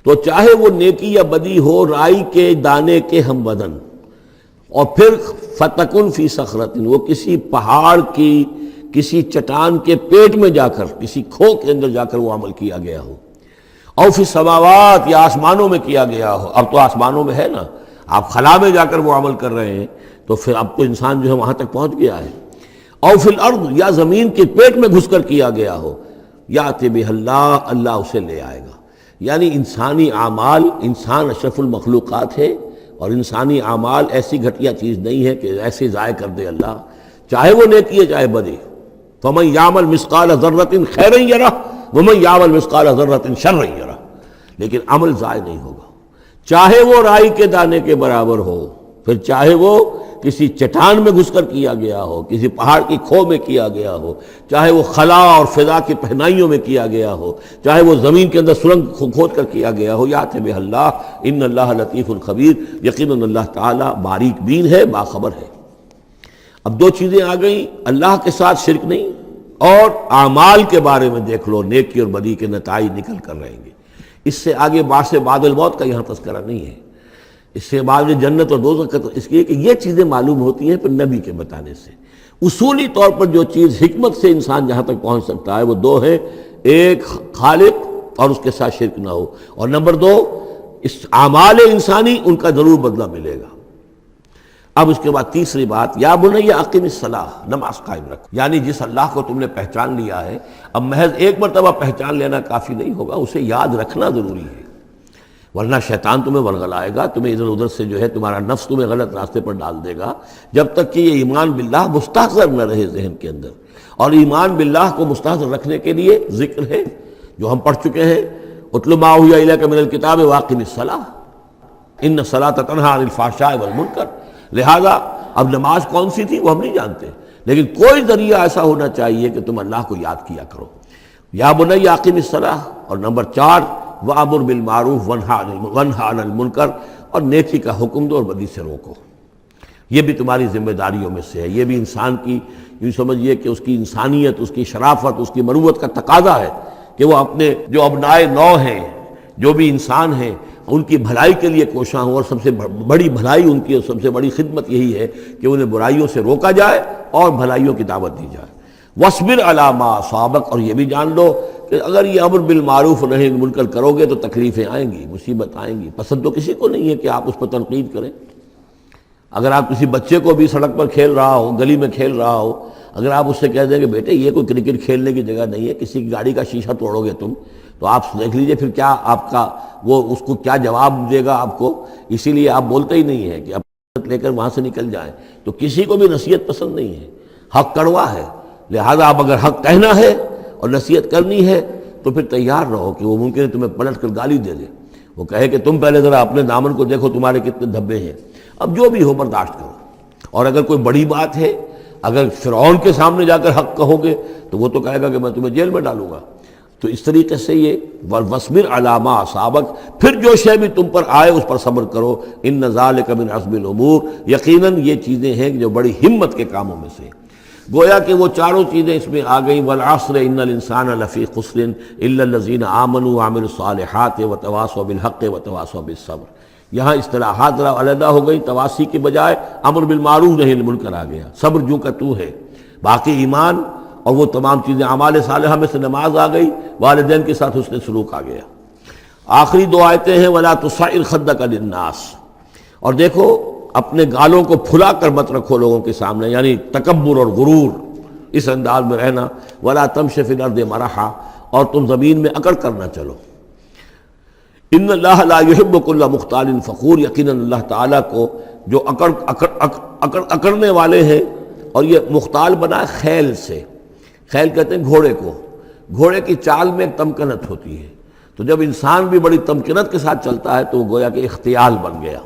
تو چاہے وہ نیکی یا بدی ہو رائی کے دانے کے ہم وزن۔ اور پھر فتکن فی صخرۃ، وہ کسی پہاڑ کی، کسی چٹان کے پیٹ میں جا کر، کسی کھو کے اندر جا کر وہ عمل کیا گیا ہو، او فی السماوات، یا آسمانوں میں کیا گیا ہو۔ اب تو آسمانوں میں ہے نا، آپ خلا میں جا کر وہ عمل کر رہے ہیں، تو پھر اب تو انسان جو ہے وہاں تک پہنچ گیا ہے۔ او فی الارض، یا زمین کے پیٹ میں گھس کر کیا گیا ہو، یأتی بہ اللہ، اللہ اسے لے آئے گا۔ یعنی انسانی اعمال، انسان اشرف المخلوقات ہے، اور انسانی اعمال ایسی گھٹیا چیز نہیں ہے کہ ایسے ضائع کر دے اللہ، چاہے وہ نیکی ہے چاہے بدی۔ فمن یعمل مثقال ذرۃ خیرا یرہ ومن یعمل مثقال ذرۃ شرا یرہ، لیکن عمل ضائع نہیں ہوگا، چاہے وہ رائی کے دانے کے برابر ہو، پھر چاہے وہ کسی چٹان میں گھس کر کیا گیا ہو، کسی پہاڑ کی کھو میں کیا گیا ہو، چاہے وہ خلا اور فضا کی پہنائیوں میں کیا گیا ہو، چاہے وہ زمین کے اندر سرنگ کھود کر کیا گیا ہو، یأتی بہ اللہ ان اللہ لطیف خبیر، یقیناً اللہ تعالیٰ باریک بین ہے، باخبر ہے۔ اب دو چیزیں آ گئیں، اللہ کے ساتھ شرک نہیں، اور اعمال کے بارے میں دیکھ لو، نیکی اور بدی کے نتائج نکل کر رہیں گے۔ اس سے آگے بعث بعد الموت کا یہاں تذکرہ نہیں ہے، اس سے بعد جنت اور دوزخ کا، اس لیے کہ یہ چیزیں معلوم ہوتی ہیں پھر نبی کے بتانے سے۔ اصولی طور پر جو چیز حکمت سے انسان جہاں تک پہنچ سکتا ہے وہ دو ہے، ایک خالق اور اس کے ساتھ شرک نہ ہو، اور نمبر دو اس اعمال انسانی ان کا ضرور بدلہ ملے گا۔ اب اس کے بعد تیسری بات، یا بنی اقم الصلاۃ، نماز قائم رکھ، یعنی جس اللہ کو تم نے پہچان لیا ہے، اب محض ایک مرتبہ پہچان لینا کافی نہیں ہوگا، اسے یاد رکھنا ضروری ہے، ورنہ شیطان تمہیں ورغلائے گا، تمہیں ادھر ادھر سے جو ہے تمہارا نفس تمہیں غلط راستے پر ڈال دے گا، جب تک کہ یہ ایمان باللہ مستحضر نہ رہے ذہن کے اندر۔ اور ایمان باللہ کو مستحضر رکھنے کے لیے ذکر ہے جو ہم پڑھ چکے ہیں، اتل ما اوحی الیک من الکتاب واقم الصلاۃ ان الصلاۃ تنہی عن الفحشاء والمنکر۔ لہذا اب نماز کون سی تھی وہ ہم نہیں جانتے، لیکن کوئی ذریعہ ایسا ہونا چاہیے کہ تم اللہ کو یاد کیا کرو۔ یا بنی اقم الصلاۃ، اور نمبر 4 وَأَمُرْ بِالْمَعْرُوفِ وَانْهَ عَنِ الْمُنْکَرِ، اور نیکی کا حکم دو اور بدی سے روکو۔ یہ بھی تمہاری ذمہ داریوں میں سے ہے، یہ بھی انسان کی، یوں سمجھیے کہ اس کی انسانیت، اس کی شرافت، اس کی مروت کا تقاضا ہے کہ وہ اپنے جو ابنائے نو ہیں، جو بھی انسان ہیں، ان کی بھلائی کے لیے کوشاں ہوں، اور سب سے بڑی بھلائی ان کی اور سب سے بڑی خدمت یہی ہے کہ انہیں برائیوں سے روکا جائے اور بھلائیوں کی دعوت دی جائے۔ وَاصْبِرْ عَلَىٰ مَا أَصَابَكَ، اور یہ بھی جان لو کہ اگر یہ امر بالمعروف نہی عن المنکر کرو گے تو تکلیفیں آئیں گی، مصیبت آئیں گی۔ پسند تو کسی کو نہیں ہے کہ آپ اس پر تنقید کریں۔ اگر آپ کسی بچے کو بھی سڑک پر کھیل رہا ہو، گلی میں کھیل رہا ہو، اگر آپ اس سے کہہ دیں کہ بیٹے یہ کوئی کرکٹ کھیلنے کی جگہ نہیں ہے، کسی کی گاڑی کا شیشہ توڑو گے تم، تو آپ دیکھ لیجئے پھر کیا آپ کا وہ اس کو کیا جواب دے گا آپ کو۔ اسی لیے آپ بولتے ہی نہیں ہیں کہ اب لے کر وہاں سے نکل جائیں، تو کسی کو بھی نصیحت پسند نہیں ہے، حق کڑوا ہے۔ لہذا آپ اگر حق کہنا ہے اور نصیحت کرنی ہے تو پھر تیار رہو کہ وہ ممکن ہے تمہیں پلٹ کر گالی دے دے، وہ کہے کہ تم پہلے ذرا اپنے دامن کو دیکھو تمہارے کتنے دھبے ہیں۔ اب جو بھی ہو برداشت کرو، اور اگر کوئی بڑی بات ہے، اگر فرعون کے سامنے جا کر حق کہو گے تو وہ تو کہے گا کہ میں تمہیں جیل میں ڈالوں گا۔ تو اس طریقے سے یہ وَاصْبِرْ عَلَىٰ مَا أَصَابَكَ، پھر جو شے بھی تم پر آئے اس پر صبر کرو، إِنَّ ذَلِكَ مِنْ عَزْمِ الْأُمُورِ، یقیناً یہ چیزیں ہیں جو بڑی ہمت کے کاموں میں سے۔ گویا کہ وہ چاروں چیزیں اس میں آ گئیں، وَالْعَصْرِ إِنَّ الْإِنسَانَ لَفِي خُسْرٍ إِلَّا الَّذِينَ آمَنُوا وَعَمِلُوا الصَّالِحَاتِ وَتَوَاصَوْا بِالْحَقِّ وَتَوَاصَوْا بِالصَّبْرِ۔ یہاں اصطلاحات ذرا علیحدہ ہو گئی، تواصی کے بجائے امر بالمعروف نہی عن المنکر آ گیا، صبر جو کا تو ہے، باقی ایمان اور وہ تمام چیزیں، اعمال صالحہ میں سے نماز آ گئی، والدین کے ساتھ حسن سلوک آ گیا۔ آخری دو آیتیں ہیں وَلَا تُصَعِّرْ خَدَّكَ لِلنَّاسِ، اور دیکھو اپنے گالوں کو پھلا کر مت رکھو لوگوں کے سامنے، یعنی تکبر اور غرور، اس انداز میں رہنا۔ وَلَا تَمْشِ فِي الْأَرْضِ مَرَحًا، اور تم زمین میں اکڑ کر نہ چلو۔ ان اللہ لا يحب كل مختال فخور، یقیناً اللہ تعالیٰ کو جو اکڑنے والے ہیں، اور یہ مختال بنا خیل سے، خیل کہتے ہیں گھوڑے کو، گھوڑے کی چال میں ایک تمکنت ہوتی ہے، تو جب انسان بھی بڑی تمکنت کے ساتھ چلتا ہے تو وہ گویا کہ اختیال بن گیا۔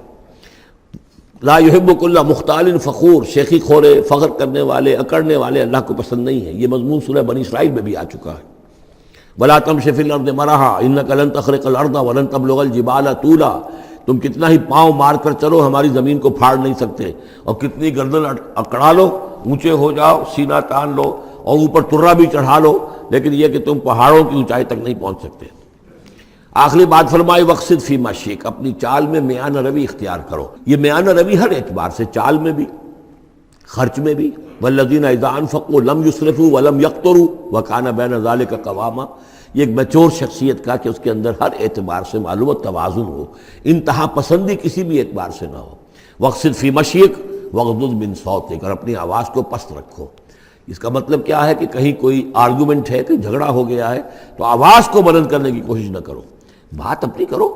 لا يحب كل مختال فخور، شیخی خورے، فخر کرنے والے، اکڑنے والے اللہ کو پسند نہیں ہے۔ یہ مضمون سورہ بنی اسرائیل میں بھی آ چکا ہے۔ وَلَا تَمْشِ فِي الْأَرْضِ مَرَحًا إِنَّكَ لَن تَخْرِقَ الْأَرْضَ وَلَن تَبْلُغَ الْجِبَالَ طُولًا، تم کتنا ہی پاؤں مار کر چلو ہماری زمین کو پھاڑ نہیں سکتے، اور کتنی گردن اکڑا لو، اونچے ہو جاؤ، سینہ تان لو اور اوپر ترا بھی چڑھا لو، لیکن یہ کہ تم پہاڑوں کی اونچائی تک نہیں پہنچ سکتے۔ آخری بات فرمائی وَاقْصِدْ فِي مَشْيِكَ، اپنی چال میں میانہ روی اختیار کرو۔ یہ میانہ روی ہر اعتبار سے، چال میں بھی، خرچ میں بھی، وَالَّذِينَ إِذَا أَنفَقُوا لَمْ يُسْرِفُوا وَلَمْ يَقْتُرُوا وَكَانَ بَيْنَ ذَلِكَ قَوَامًا، یہ ایک میچور شخصیت کا کہ اس کے اندر ہر اعتبار سے معلوم و توازن ہو، انتہا پسندی کسی بھی اعتبار سے نہ ہو۔ وَاقْصِدْ فِي مَشْيِكَ، وغضض من صوتک، اور اپنی آواز کو پست رکھو۔ اس کا مطلب کیا ہے کہ کہیں کوئی آرگومنٹ ہے، کہ جھگڑا ہو گیا ہے تو آواز کو بلند کرنے کی کوشش نہ کرو، بات اپنی کرو۔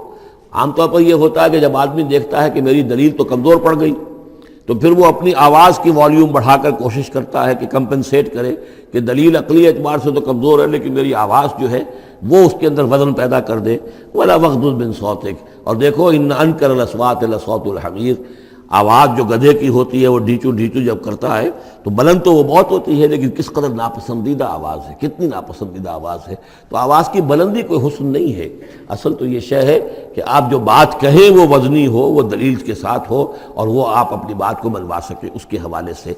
عام طور پر یہ ہوتا ہے کہ جب آدمی دیکھتا ہے کہ میری دلیل تو کمزور پڑ گئی تو پھر وہ اپنی آواز کی والیوم بڑھا کر کوشش کرتا ہے کہ کمپنسیٹ کرے کہ دلیل عقلی اعتبار سے تو کمزور ہے لیکن میری آواز جو ہے وہ اس کے اندر وزن پیدا کر دے۔ وَلَا وَغْضُضْ مِنْ صَوْتِكَ، اور دیکھو ان انکر الاصوات لصوت الحمیر، آواز جو گدھے کی ہوتی ہے وہ ڈھیچو ڈھیچو جب کرتا ہے تو بلند تو وہ بہت ہوتی ہے لیکن کس قدر ناپسندیدہ آواز ہے، کتنی ناپسندیدہ آواز ہے۔ تو آواز کی بلندی کوئی حسن نہیں ہے، اصل تو یہ شے ہے کہ آپ جو بات کہیں وہ وزنی ہو، وہ دلیل کے ساتھ ہو، اور وہ آپ اپنی بات کو منوا سکیں اس کے حوالے سے۔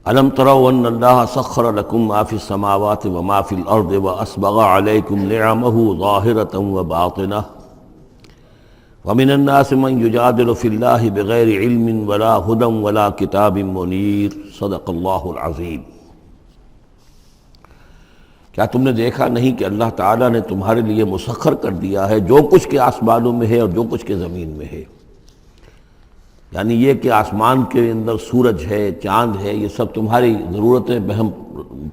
الم تروا ان اللہ سخر لکم ما فی السماوات وما فی الارض واسبغ علیکم نعمہ ظاہرۃ وباطنہ ومن الناس من یجادل فی اللہ بغیر علم ولا ہدی ولا کتاب منیر، صدق اللہ العظیم۔ کیا تم نے دیکھا نہیں کہ اللہ تعالیٰ نے تمہارے لیے مسخر کر دیا ہے جو کچھ کے آسمانوں میں ہے اور جو کچھ کے زمین میں ہے؟ یعنی یہ کہ آسمان کے اندر سورج ہے، چاند ہے، یہ سب تمہاری ضرورتیں بہم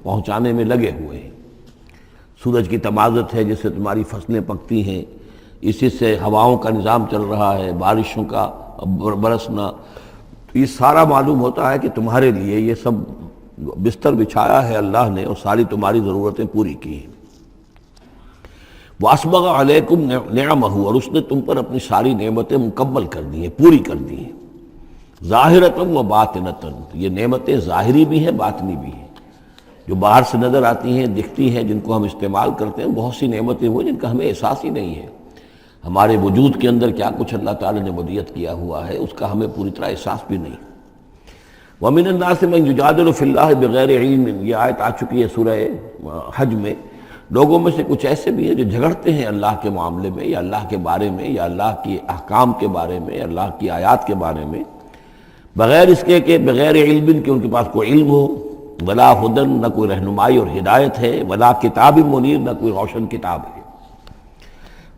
پہنچانے میں لگے ہوئے ہیں۔ سورج کی تمازت ہے جس سے تمہاری فصلیں پکتی ہیں، اسی سے ہواؤں کا نظام چل رہا ہے، بارشوں کا برسنا، تو یہ سارا معلوم ہوتا ہے کہ تمہارے لیے یہ سب بستر بچھایا ہے اللہ نے اور ساری تمہاری ضرورتیں پوری کی ہیں۔ وَأَسْبَغَ عَلَيْكُمْ نِعَمَهُ، اور اس نے تم پر اپنی ساری نعمتیں مکمل کر دی ہیں، پوری کر دی ہیں۔ ظاہرۃ و باطنۃ، یہ نعمتیں ظاہری بھی ہیں، باطنی بھی ہیں، جو باہر سے نظر آتی ہیں، دکھتی ہیں، جن کو ہم استعمال کرتے ہیں۔ بہت سی نعمتیں وہ جن کا ہمیں احساس ہی نہیں ہے، ہمارے وجود کے اندر کیا کچھ اللہ تعالیٰ نے ودیت کیا ہوا ہے اس کا ہمیں پوری طرح احساس بھی نہیں۔ وَمِنَ النَّاسِ مَن يُجَادِلُ فِي اللَّهِ بِغَيْرِ عِلْمٍ، یہ آیت آ چکی ہے سورہ حج میں۔ لوگوں میں سے کچھ ایسے بھی ہیں جو جھگڑتے ہیں اللہ کے معاملے میں، یا اللہ کے بارے میں، یا اللہ کے احکام کے بارے میں، اللہ کی آیات کے بارے میں، بغیر اس کے کہ بغیر علم کہ ان کے پاس کوئی علم ہو، ولا ہدن، نہ کوئی رہنمائی اور ہدایت ہے، ولا کتاب منیر، نہ کوئی روشن کتاب ہے۔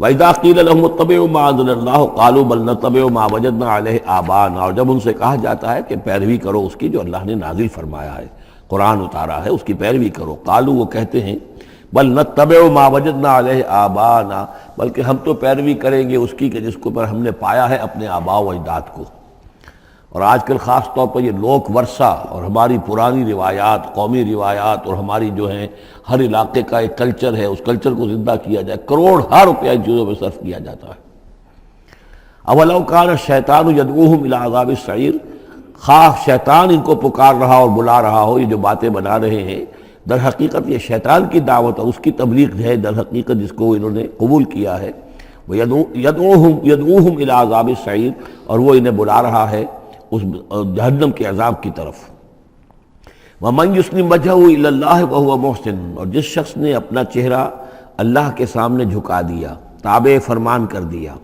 وَإِذَا قِيلَ لَهُمُ اتَّبِعُوا مَا أَنزَلَ اللَّهُ قَالُوا بَلْ نَتَّبِعُ مَا وَجَدْنَا عَلَيْهِ آبَاءَنَا، اور جب ان سے کہا جاتا ہے کہ پیروی کرو اس کی جو اللہ نے نازل فرمایا ہے، قرآن اتارا ہے، اس کی پیروی کرو۔ قالوا، وہ کہتے ہیں، بل نتبع ما وجدنا علیہ آباءنا، بلکہ ہم تو پیروی کریں گے اس کی کہ جس کو پر ہم نے پایا ہے اپنے آباء و اجداد کو۔ اور آج کل خاص طور پر یہ لوک ورثہ اور ہماری پرانی روایات، قومی روایات، اور ہماری جو ہیں ہر علاقے کا ایک کلچر ہے، اس کلچر کو زندہ کیا جائے، کروڑ ہر روپیہ ان چیزوں میں صرف کیا جاتا ہے۔ اولو کان الشیطان یدعوہم الی عذاب السعیر، خواہ شیطان ان کو پکار رہا اور بلا رہا ہو، یہ جو باتیں بنا رہے ہیں در حقیقت یہ شیطان کی دعوت اور اس کی تبلیغ ہے در حقیقت، جس کو انہوں نے قبول کیا ہے۔ یدعوہم الی عذاب السعیر، اور وہ انہیں بلا رہا ہے اس جہنم کے عذاب کی طرف۔ وَمَن يُسْلِمْ وَجْهَهُ إِلَى اللَّهِ وَهُوَ مُحْسِنٌ، اور جس شخص نے اپنا چہرہ اللہ کے سامنے جھکا دیا، تابع فرمان کر دیا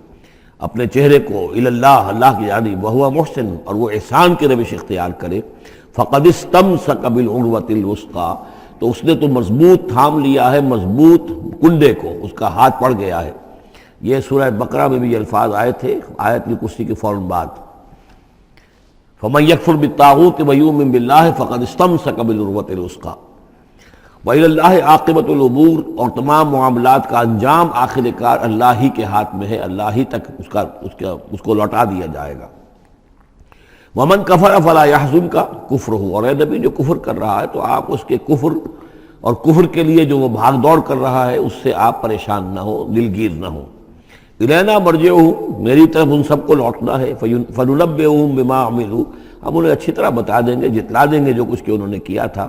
اپنے چہرے کو الی اللہ، اللہ کی جانب، وَهُوَ مُحْسِنٌ، اور وہ احسان کی روش اختیار کرے، فَقَدِ اسْتَمْسَكَ بِالْعُرْوَةِ الْوُثْقَىٰ، تو اس نے تو مضبوط تھام لیا ہے، مضبوط کنڈے کو، اس کا ہاتھ پڑ گیا ہے۔ یہ سورہ بقرہ میں بھی یہ الفاظ آئے تھے آیت الکرسی کے فوراً بعد۔ فَمَن يَكْفُرْ بِالطَّاغُوتِ وَيُؤْمِن بِاللَّهِ فَقَدِ اسْتَمْسَكَ بِالْعُرْوَةِ الْوُثْقَىٰ وَإِلَى اللَّهِ عَاقِبَةُ الْأُمُورِ، اور تمام معاملات کا انجام آخر کار اللہ ہی کے ہاتھ میں ہے، اللہ ہی تک اس کو لوٹا دیا جائے گا۔ وَمَن كَفَرَ فَلَا يَحْزُنْكَ كُفْرُهُ، اور اے نبی جو کفر کر رہا ہے تو آپ اس کے کفر اور کفر کے لیے جو وہ بھاگ دوڑ کر رہا ہے اس سے آپ پریشان نہ ہو، دلگیر نہ ہو۔ الینا مرجعہم، میری طرف ان سب کو لوٹنا ہے، فننبئہم بما عملوا، ہم انہیں اچھی طرح بتا دیں گے، جتلا دیں گے جو کچھ کہ انہوں نے کیا تھا۔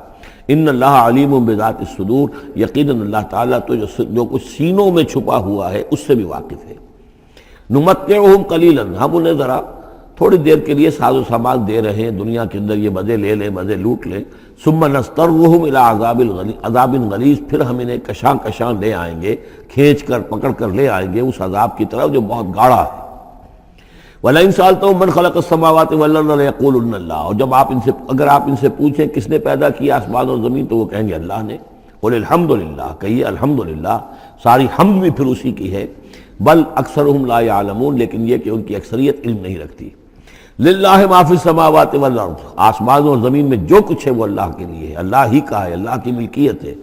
ان اللہ علیم بذات الصدور، یقیناً اللہ تعالیٰ تو جو کچھ سینوں میں چھپا ہوا ہے اس سے بھی واقف ہے۔ نمتعہم قلیلا، ہم انہیں ذرا تھوڑی دیر کے لیے ساز و سامان دے رہے ہیں، دنیا کے اندر یہ مزے لے لیں، مزے لوٹ لیں۔ ثم نضطرهم الى عذاب غلیظ، پھر ہم انہیں کشاں کشاں لے آئیں گے، کھینچ کر پکڑ کر لے آئیں گے اس عذاب کی طرف جو بہت گاڑا ہے۔ وَلَئِن سَأَلْتَهُم مَّن خَلَقَ السَّمَاوَاتِ وَالْأَرْضَ لَيَقُولُنَّ اللَّهُ، اور جب اگر آپ ان سے پوچھیں کس نے پیدا کیا آسمان اور زمین تو وہ کہیں گے اللہ نے۔ قُلِ الْحَمْدُ لِلَّهِ، کہیے الحمدللہ، ساری حمد بھی پھر اسی کی ہے۔ بل اکثرهم لا يعلمون، لیکن یہ کہ ان کی اکثریت علم نہیں رکھتی۔ للہ ما فی السماوات والارض، آسمانوں اور زمین میں جو کچھ ہے وہ اللہ کے لیے ہے، اللہ ہی کا ہے، اللہ کی ملکیت ہے،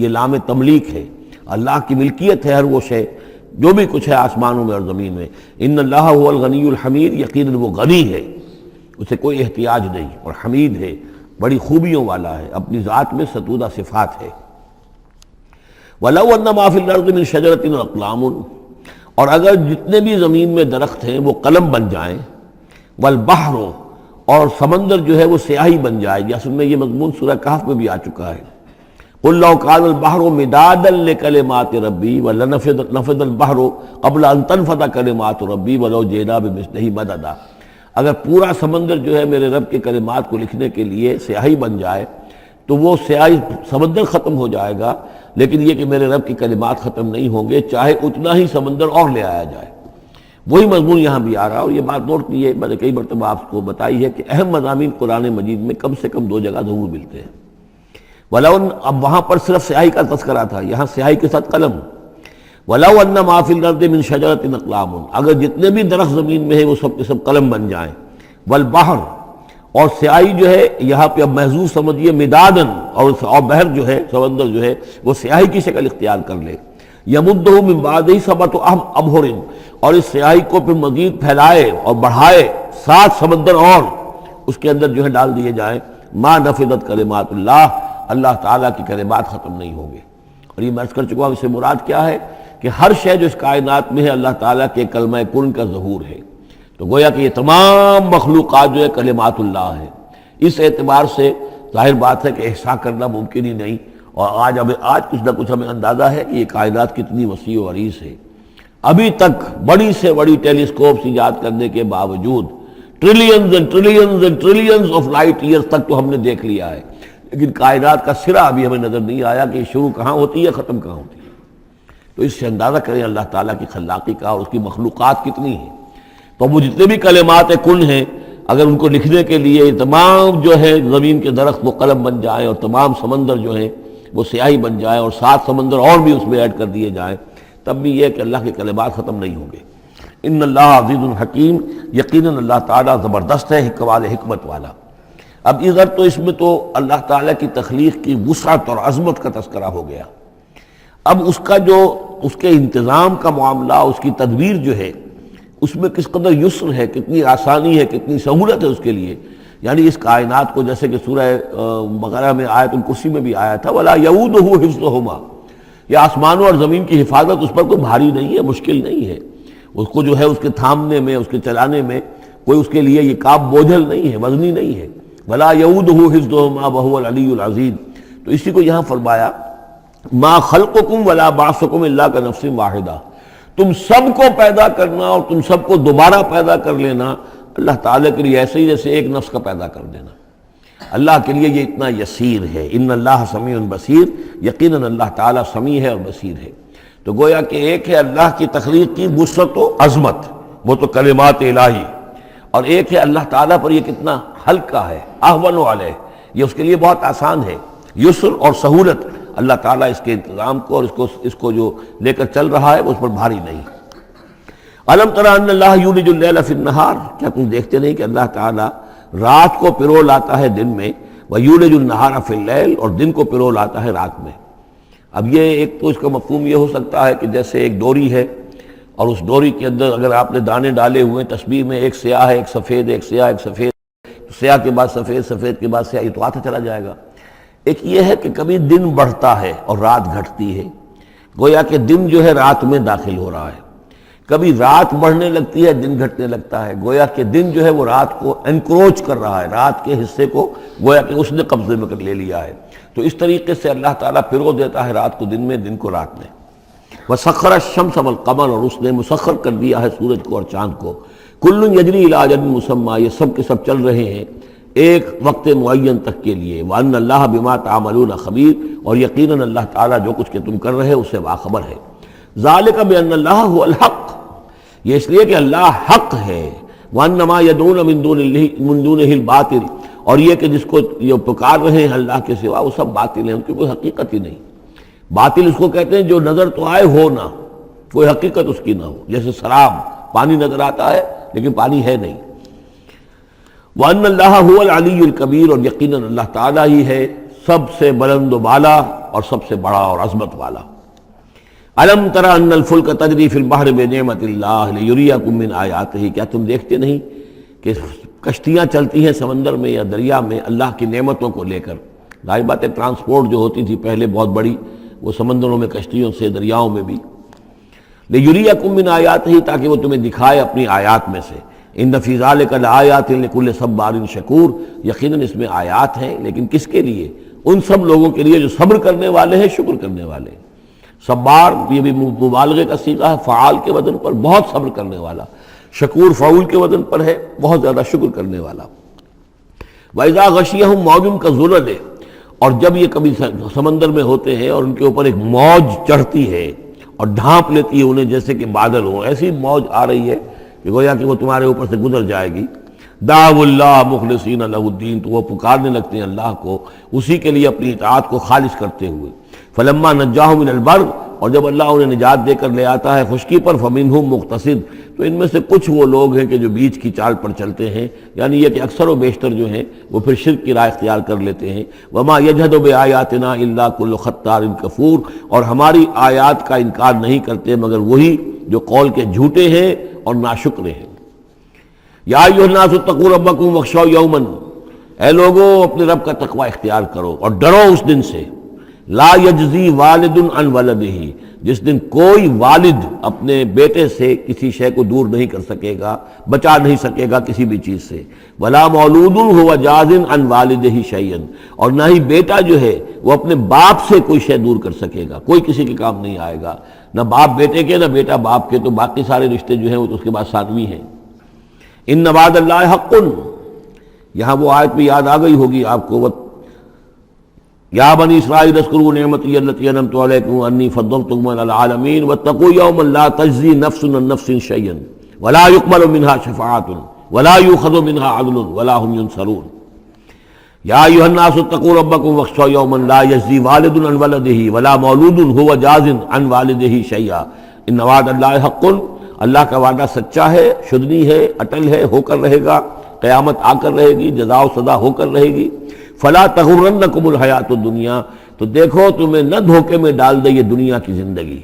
یہ لام تملیک ہے، اللہ کی ملکیت ہے ہر وہ شے جو بھی کچھ ہے آسمانوں میں اور زمین میں۔ ان اللہ هو الغنی الحمید، یقیناً وہ غنی ہے، اسے کوئی احتیاج نہیں، اور حمید ہے، بڑی خوبیوں والا ہے، اپنی ذات میں ستودہ صفات ہے۔ وَلَوْ أَنَّ مَا فِي الْأَرْضِ مِنْ شَجَرَةٍ أَقْلَامٌ، اور اگر جتنے بھی زمین میں درخت ہیں وہ قلم بن جائیں، والبحر، اور سمندر جو ہے وہ سیاہی بن جائے، جیسے میں یہ مضمون سورہ کہف میں بھی آ چکا ہے۔ قُلْ لَوْ كَانَ الْبَحْرُ مِدَادًا لِكَلِمَاتِ رَبِّي وَلَنَفِدَ الْبَحْرُ قَبْلَ أَن تَنفَدَ كَلِمَاتُ رَبِّي وَلَوْ جِئْنَا بِمِثْلِهِ مَدَدًا، اگر پورا سمندر جو ہے میرے رب کے کلمات کو لکھنے کے لیے سیاہی بن جائے تو وہ سیاہی سمندر ختم ہو جائے گا، لیکن یہ کہ میرے رب کے کلمات ختم نہیں ہوں گے چاہے اتنا ہی سمندر اور لے آیا جائے۔ وہی مضمون یہاں بھی آ رہا، اور یہ بات نوٹ کی ہے، میں نے کئی مرتبہ آپ کو بتائی ہے کہ اہم مضامین قرآن مجید میں کم سے کم دو جگہ ضرور ملتے ہیں۔ وَلَوْ، اب وہاں پر صرف سیاہی کا تذکرہ تھا، یہاں سیاہی کے ساتھ قلم۔ وَلَوْ أَنَّ مَا فِي الْأَرْضِ مِنْ شَجَرَةٍ أَقْلَامٌ، اگر جتنے بھی درخت زمین میں ہیں وہ سب کے سب قلم بن جائیں، والبحر، اور سیاہی جو ہے یہاں پہ اب محظوظ سمجھیے مدادن، اور بحر جو ہے سمندر جو ہے وہ سیاہی کی شکل اختیار کر لے، یمدہ من بعدہ سبعۃ ابحر، اور اس سیاہی کو پھر مزید پھیلائے اور بڑھائے 7 سمندر اور اس کے اندر جو ہے ڈال دیے جائیں، ما نفدت کلمات اللہ، اللہ تعالیٰ کی کلمات ختم نہیں ہوں گے۔ اور یہ میں عرض کر چکا ہوں، اس سے مراد کیا ہے کہ ہر شے جو اس کائنات میں ہے اللہ تعالیٰ کے کلمہ کن کا ظہور ہے، تو گویا کہ یہ تمام مخلوقات جو ہے کلمات اللہ ہے۔ اس اعتبار سے ظاہر بات ہے کہ احصاء کرنا ممکن ہی نہیں، اور آج کچھ نہ کچھ ہمیں اندازہ ہے کہ یہ کائنات کتنی وسیع و عریض ہے۔ ابھی تک بڑی سے بڑی ٹیلیسکوپس ایجاد کرنے کے باوجود trillions and trillions and trillions of light years تک تو ہم نے دیکھ لیا ہے، لیکن کائنات کا سرا ابھی ہمیں نظر نہیں آیا کہ شروع کہاں ہوتی ہے ختم کہاں ہوتی ہے۔ تو اس سے اندازہ کریں اللہ تعالیٰ کی خلاقی کا اور اس کی مخلوقات کتنی ہیں۔ تو وہ جتنے بھی کلمات کن ہیں، اگر ان کو لکھنے کے لیے تمام جو ہے زمین کے درخت وہ قلم بن جائیں، اور تمام سمندر جو ہیں وہ سیاہی بن جائیں، اور 7 سمندر اور بھی اس میں ایڈ کر دیے جائیں، تب بھی یہ کہ اللہ کے کلمات ختم نہیں ہوں گے۔ ان اللہ عزیز الحکیم، یقیناً اللہ تعالیٰ زبردست ہے، حکمت والا۔ اب ادھر تو اس میں تو اللہ تعالیٰ کی تخلیق کی وسعت اور عظمت کا تذکرہ ہو گیا، اب اس کا جو اس کے انتظام کا معاملہ، اس کی تدبیر جو ہے اس میں کس قدر یسر ہے، کتنی آسانی ہے، کتنی سہولت ہے اس کے لیے۔ یعنی اس کائنات کو جیسے کہ سورہ بقرہ میں آیت الکرسی میں بھی آیا تھا، وَلَا يَئُودُهُ حِفْظُهُمَا، یہ آسمانوں اور زمین کی حفاظت اس پر کوئی بھاری نہیں ہے، مشکل نہیں ہے، اس کو جو ہے اس کے تھامنے میں، اس کے چلانے میں کوئی اس کے لیے یہ کام بوجھل نہیں ہے، وزنی نہیں ہے۔ وَلَا يَئُودُهُ حِفْظُهُمَا وَهُوَ الْعَلِيُّ الْعَظِيمُ، تو اسی کو یہاں فرمایا مَا خَلْقُكُمْ وَلَا بَعْثُكُمْ إِلَّا كَنَفْسٍ وَاحِدَةٍ، تم سب کو پیدا کرنا اور تم سب کو دوبارہ پیدا کر لینا اللہ تعالیٰ کے لیے ایسے ہی جیسے ایک نفس کا پیدا کر دینا، اللہ کے لیے یہ اتنا یسیر ہے۔ ان اللہ سمیع بصیر، یقیناً اللہ تعالیٰ سمیع ہے اور بصیر ہے۔ تو گویا کہ ایک ہے اللہ کی تخلیق کی وسعت و عظمت، وہ تو کلمات الہی، اور ایک ہے اللہ تعالیٰ پر یہ کتنا ہلکا ہے، اہون علیہ، یہ اس کے لیے بہت آسان ہے، یسر اور سہولت اللہ تعالیٰ اس کے انتظام کو اور اس کو جو لے کر چل رہا ہے اس پر بھاری نہیں۔ الم تری ان اللہ یولج اللیل فی النہار، کیا تم دیکھتے نہیں کہ اللہ تعالیٰ رات کو پرو لاتا ہے دن میں، ویولج النہار فی اللیل، اور دن کو پرو لاتا ہے رات میں۔ اب یہ ایک تو اس کا مفہوم یہ ہو سکتا ہے کہ جیسے ایک ڈوری ہے، اور اس ڈوری کے اندر اگر آپ نے دانے ڈالے ہوئے تسبیح میں، ایک سیاہ ہے ایک سفید، ایک سیاہ ایک سفید، سیاہ کے بعد سفید، سفید کے بعد سیاہ، یہ تو آتا چلا جائے گا۔ ایک یہ ہے کہ کبھی دن بڑھتا ہے اور رات گھٹتی ہے، گویا کہ دن جو ہے رات میں داخل ہو رہا ہے، کبھی رات بڑھنے لگتی ہے دن گھٹنے لگتا ہے، گویا کہ دن جو ہے وہ رات کو انکروچ کر رہا ہے، رات کے حصے کو گویا کہ اس نے قبضے میں کر لے لیا ہے۔ تو اس طریقے سے اللہ تعالیٰ پرو دیتا ہے رات کو دن میں، دن کو رات میں۔ وَسَخَّرَ الشَّمْسَ وَالْقَمَرَ، اور اس نے مسخر کر دیا ہے سورج کو اور چاند کو، كُلٌّ يَجْرِي إِلَىٰ أَجَلٍ مُّسَمًّى، یہ سب کے سب چل رہے ہیں ایک وقت معین تک کے لیے۔ وَأَنَّ اللَّهَ بِمَا تَعْمَلُونَ خَبِيرٌ، اور یقیناً اللہ تعالیٰ جو کچھ کہ تم کر رہے اس سے باخبر ہے۔ ذَلِكَ بِأَنَّ اللَّهَ هُوَ الْحَقُّ، یہ اس لیے کہ اللہ حق ہے۔ وَأَنَّ مَا يَدْعُونَ مِن دُونِهِ الْبَاطِلُ، اور یہ کہ جس کو یہ پکار رہے ہیں اللہ کے سوا وہ سب باطل ہیں، ان کی کوئی حقیقت ہی نہیں۔ باطل اس کو کہتے ہیں جو نظر تو آئے ہو نہ، کوئی حقیقت اس کی نہ ہو، جیسے سراب، پانی نظر آتا ہے لیکن پانی ہے نہیں۔ وَأَنَّ اللَّهَ هُوَ الْعَلِيُّ الْكَبِيرُ، اور یقیناً اللہ تعالیٰ ہی ہے سب سے بلند و بالا اور سب سے بڑا اور عظمت والا۔ أَلَمْ تَرَ أَنَّ الْفُلْكَ تَجْرِي فِي الْبَحْرِ بِنِعْمَتِ اللَّهِ لِيُرِيَكُم مِّنْ آيَاتِهِ، کیا تم دیکھتے نہیں کہ کشتیاں چلتی ہیں سمندر میں یا دریا میں اللہ کی نعمتوں کو لے کر؟ ظاہر بات ہے ٹرانسپورٹ جو ہوتی تھی پہلے بہت بڑی، وہ سمندروں میں کشتیوں سے، دریاؤں میں بھی۔ لِيُرِيَكُم مِّنْ آيَاتِهِ، تاکہ وہ تمہیں دکھائے اپنی آیات میں سے۔ ان فی ذلک لآیات لکل صبار شکور، یقیناً اس میں آیات ہیں، لیکن کس کے لیے؟ ان سب لوگوں کے لیے جو صبر کرنے والے ہیں، شکر کرنے والے ہیں۔ صبار یہ بھی مبالغے کا صیغہ ہے، فعال کے وزن پر، بہت صبر کرنے والا۔ شکور فعول کے وزن پر ہے، بہت زیادہ شکر کرنے والا۔ وَإِذَا غَشِيَهُم مَّوْجٌ كَالظُّلَلِ، اور جب یہ کبھی سمندر میں ہوتے ہیں اور ان کے اوپر ایک موج چڑھتی ہے اور ڈھانپ لیتی ہے انہیں جیسے کہ بادل ہوں، ایسی موج آ رہی ہے کہ گویا کہ وہ تمہارے اوپر سے گزر جائے گی۔ دعوا اللہ مخلصین لہ الدین، تو وہ پکارنے لگتے ہیں اللہ کو اسی کے لیے اپنی اطاعت کو خالص کرتے ہوئے۔ فلما نجاہم من البر، اور جب اللہ انہیں نجات دے کر لے آتا ہے خشکی پر، فمنہم مقتصد، تو ان میں سے کچھ وہ لوگ ہیں کہ جو بیچ کی چال پر چلتے ہیں، یعنی یہ کہ اکثر و بیشتر جو ہیں وہ پھر شرک کی راہ اختیار کر لیتے ہیں۔ وما یجحد بآیاتنا الا کل ختار کفور، اور ہماری آیات کا انکار نہیں کرتے مگر وہی جو قول کے جھوٹے ہیں اور ناشکرے ہیں۔ یا ایھا الناس اتقوا ربکم واخشوا یوما، اے لوگو اپنے رب کا تقوی اختیار کرو اور ڈرو اس دن سے، لا یجزی والد عن ولدہ، جس دن کوئی والد اپنے بیٹے سے کسی شے کو دور نہیں کر سکے گا، بچا نہیں سکے گا کسی بھی چیز سے، ولا مولود هو جاز عن والدہ شیئا، اور نہ ہی بیٹا جو ہے وہ اپنے باپ سے کوئی شے دور کر سکے گا، کوئی کسی کے کام نہیں آئے گا، نہ باپ بیٹے کے نہ بیٹا باپ کے، تو باقی سارے رشتے جو ہیں وہ تو اس کے بعد ثانوی ہیں۔ ان وعد اللہ حق، یہاں وہ آیت بھی یاد آ گئی ہوگی آپ کو، یا بنی اسرائیل اذکروا نعمتی التی انعمت علیکم انی فضلتکم علی العالمین واتقوا یوما لا تجزی نفس عن نفس شیئا ولا یقبل منها شفاعۃ ولا یؤخذ منها عدل ولا هم ينصرون۔ یا ایھا الناس اتقوا ربکم واخشوا یوما لا یجزی والد عن ولدہ ولا مولود هو جاز عن والدہ شیئا ان وعد اللہ حق، اللہ کا وعدہ سچا ہے، شدنی ہے، اٹل ہے، ہو کر رہے گا، قیامت آ کر رہے گی، جزا و سزا ہو کر رہے گی۔ فلا تغرنکم الحیات الدنیا، تو دیکھو تمہیں نہ دھوکے میں ڈال دے یہ دنیا کی زندگی،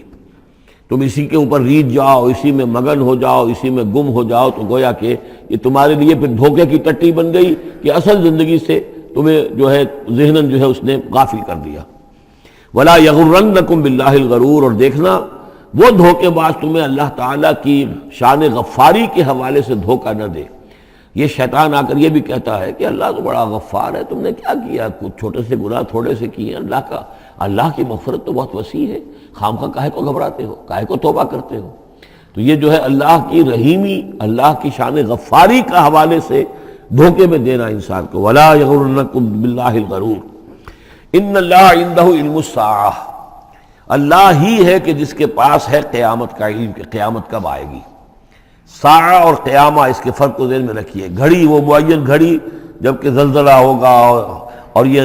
تم اسی کے اوپر ریجھ جاؤ، اسی میں مگن ہو جاؤ، اسی میں گم ہو جاؤ، تو گویا کہ یہ تمہارے لیے پھر دھوکے کی ٹٹی بن گئی کہ اصل زندگی سے تمہیں جو ہے ذہناً جو ہے اس نے غافل کر دیا۔ ولا یغرنکم باللہ الغرور، اور دیکھنا وہ دھوکے باز تمہیں اللہ تعالیٰ کی شان غفاری کے حوالے سے دھوکہ نہ دے۔ یہ شیطان آ کر یہ بھی کہتا ہے کہ اللہ تو بڑا غفار ہے، تم نے کیا کیا، کچھ چھوٹے سے گناہ تھوڑے سے کیے، اللہ کی مغفرت تو بہت وسیع ہے، خامخواہ کاہے کو گھبراتے ہو، کاہے کو توبہ کرتے ہو۔ تو یہ جو ہے اللہ کی رحیمی، اللہ کی شان غفاری کا حوالے سے دھوکے میں دینا انسان کو۔ ولا یغرنکم باللہ الغرور ان اللہ عندہ علم الساعہ، اللہ ہی ہے کہ جس کے پاس ہے قیامت کا علم کہ قیامت کب آئے گی۔ ساعہ اور قیامہ، اس کے فرق کو ذہن میں رکھیے۔ گھڑی وہ معین گھڑی جب کہ زلزلہ ہوگا اور یہ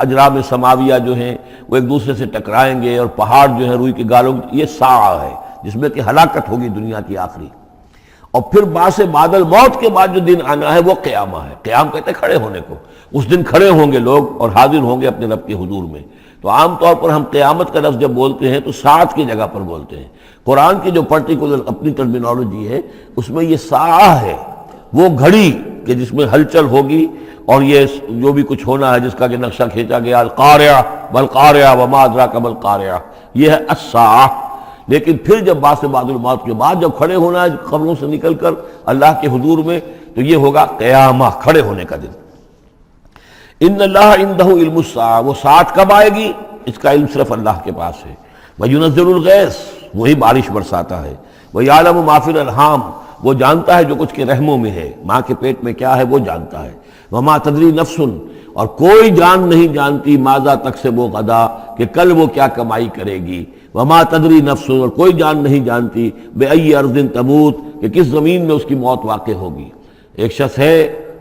اجرام سماویہ جو ہیں وہ ایک دوسرے سے ٹکرائیں گے اور پہاڑ جو ہیں روئی کے گالوں، یہ ساعہ ہے جس میں کہ ہلاکت ہوگی دنیا کی آخری۔ اور پھر باس بادل موت کے بعد جو دن آنا ہے وہ قیامہ ہے۔ قیام کہتے ہیں کھڑے ہونے کو، اس دن کھڑے ہوں گے لوگ اور حاضر ہوں گے اپنے رب کے حضور میں۔ تو عام طور پر ہم قیامت کا لفظ جب بولتے ہیں تو ساعت کی جگہ پر بولتے ہیں۔ قرآن کی جو پرٹیکولر اپنی ٹرمینالوجی ہے اس میں یہ ساعہ ہے، وہ گھڑی کہ جس میں ہلچل ہوگی اور یہ جو بھی کچھ ہونا ہے جس کا کہ نقشہ کھینچا گیا، القاریہ والقاریہ وما ادراک ما القاریہ، یہ ہے الساعہ۔ لیکن پھر جب باس بعد الموت کے بعد جب کھڑے ہونا ہے قبروں سے نکل کر اللہ کے حضور میں، تو یہ ہوگا قیامہ، کھڑے ہونے کا دن۔ ان اللہ عندہ علم الساعہ، وہ ساعت کب آئے گی اس کا علم صرف اللہ کے پاس ہے۔ وَيُنَزِّلُ الْغَيْثَ، وہی بارش برساتا ہے۔ وَيَعْلَمُ مَا فِي الْأَرْحَامِ، وہ جانتا ہے جو کچھ کے رحموں میں ہے، ماں کے پیٹ میں کیا ہے وہ جانتا ہے۔ وَمَا تَدْرِي نَفْسٌ، اور کوئی جان نہیں جانتی ماذا تکسب غدا، کہ کل وہ کیا کمائی کرے گی۔ وَمَا تَدْرِي نَفْسٌ، اور کوئی جان نہیں جانتی بِأَيِّ أَرْضٍ تَمُوتُ، کہ کس زمین میں اس کی موت واقع ہوگی۔ ایک شخص ہے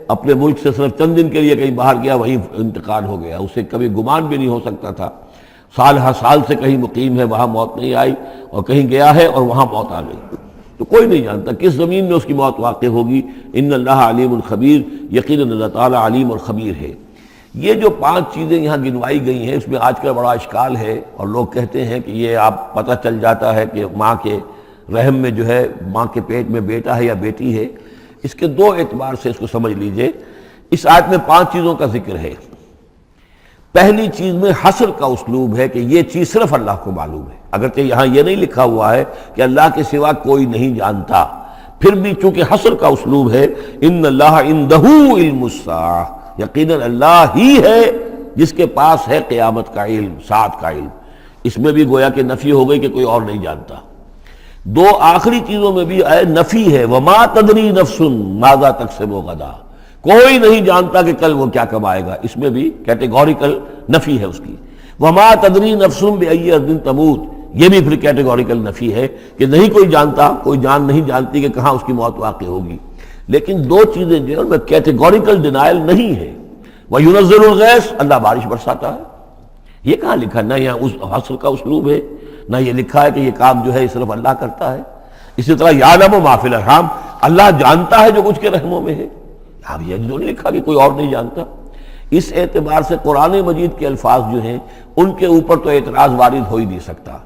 اپنے ملک سے صرف چند دن کے لیے کہیں باہر گیا، وہیں انتقال ہو گیا، اسے کبھی گمان بھی نہیں ہو سکتا تھا۔ سال ہر سال سے کہیں مقیم ہے، وہاں موت نہیں آئی، اور کہیں گیا ہے اور وہاں موت آ گئی۔ تو کوئی نہیں جانتا کس زمین میں اس کی موت واقع ہوگی. ان اللہ علیم الخبیر، یقیناً اللہ تعالیٰ علیم اور خبیر ہے. یہ جو 5 چیزیں یہاں گنوائی گئی ہیں، اس میں آج کل بڑا اشکال ہے، اور لوگ کہتے ہیں کہ یہ آپ پتہ چل جاتا ہے کہ ماں کے رحم میں جو ہے، ماں کے پیٹ میں بیٹا ہے یا بیٹی ہے. اس کے 2 اعتبار سے اس کو سمجھ لیجئے. اس آیت میں 5 چیزوں کا ذکر ہے. پہلی چیز میں حصر کا اسلوب ہے کہ یہ چیز صرف اللہ کو معلوم ہے، اگرچہ یہاں یہ نہیں لکھا ہوا ہے کہ اللہ کے سوا کوئی نہیں جانتا، پھر بھی چونکہ حصر کا اسلوب ہے. ان اللہ عندہ علم الساعہ، یقیناً اللہ ہی ہے جس کے پاس ہے قیامت کا علم، ساعت کا علم. اس میں بھی گویا کہ نفی ہو گئی کہ کوئی اور نہیں جانتا. 2 آخری چیزوں میں بھی نفی ہے، وما تدری نفس ماذا تکسب غدا، کوئی نہیں جانتا کہ کل وہ کیا کمائے گا. اس میں بھی کیٹیگوریکل نفی ہے اس کی. وما تدری نفس بأی ارض تموت، یہ بھی پھر کیٹیگوریکل نفی ہے کہ نہیں کوئی جانتا، کوئی جان نہیں جانتی کہ کہاں اس کی موت واقع ہوگی. لیکن 2 چیزیں جو ہیں ان میں کیٹیگوریکل ڈینائل نہیں ہے. وَيُنَزِّلُ الْغَيْثَ، اللہ بارش برساتا ہے. یہ کہاں لکھا؟ نہ یہاں اس حصر کا اسلوب ہے، نہ یہ لکھا ہے کہ یہ کام جو ہے صرف اللہ کرتا ہے. اسی طرح یعلم ما فی الارحام، اللہ جانتا ہے جو کچھ کے رحموں میں ہے. اب یہ نہیں لکھا کہ کوئی اور نہیں جانتا. اس اعتبار سے قرآن مجید کے الفاظ جو ہیں ان کے اوپر تو اعتراض وارد ہو ہی نہیں سکتا.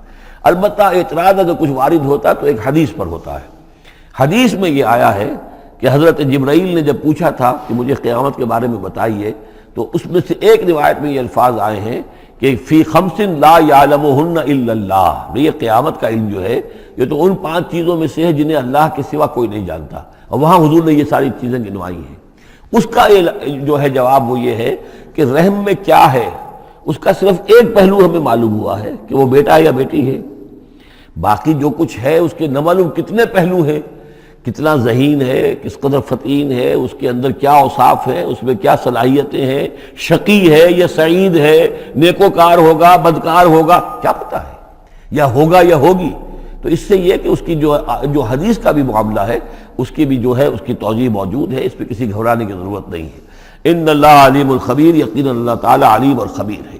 البتہ اعتراض اگر کچھ وارد ہوتا تو ایک حدیث پر ہوتا ہے. حدیث میں یہ آیا ہے کہ حضرت جبرائیل نے جب پوچھا تھا کہ مجھے قیامت کے بارے میں بتائیے، تو اس میں سے ایک روایت میں یہ الفاظ آئے ہیں کہ فی 5 لا یعلمہن الا اللہ. یہ قیامت کا علم جو ہے یہ تو ان 5 چیزوں میں سے ہے جنہیں اللہ کے سوا کوئی نہیں جانتا، اور وہاں حضور نے یہ ساری چیزیں گنوائی ہیں. اس کا جو ہے جواب وہ یہ ہے کہ رحم میں کیا ہے اس کا صرف ایک پہلو ہمیں معلوم ہوا ہے کہ وہ بیٹا یا بیٹی ہے. باقی جو کچھ ہے اس کے نہ معلوم کتنے پہلو ہیں، کتنا ذہین ہے، کس قدر فطین ہے، اس کے اندر کیا اوصاف ہیں، اس میں کیا صلاحیتیں ہیں، شقی ہے یا سعید ہے، نیکوکار ہوگا بدکار ہوگا، کیا پتہ ہے، یا ہوگا یا ہوگی. تو اس سے یہ کہ اس کی جو حدیث کا بھی معاملہ ہے اس کی بھی جو ہے اس کی توضیح موجود ہے، اس پہ کسی گھبرانے کی ضرورت نہیں ہے. ان اللہ علیم الخبیر، یقیناً اللہ تعالی علیم اور خبیر ہے.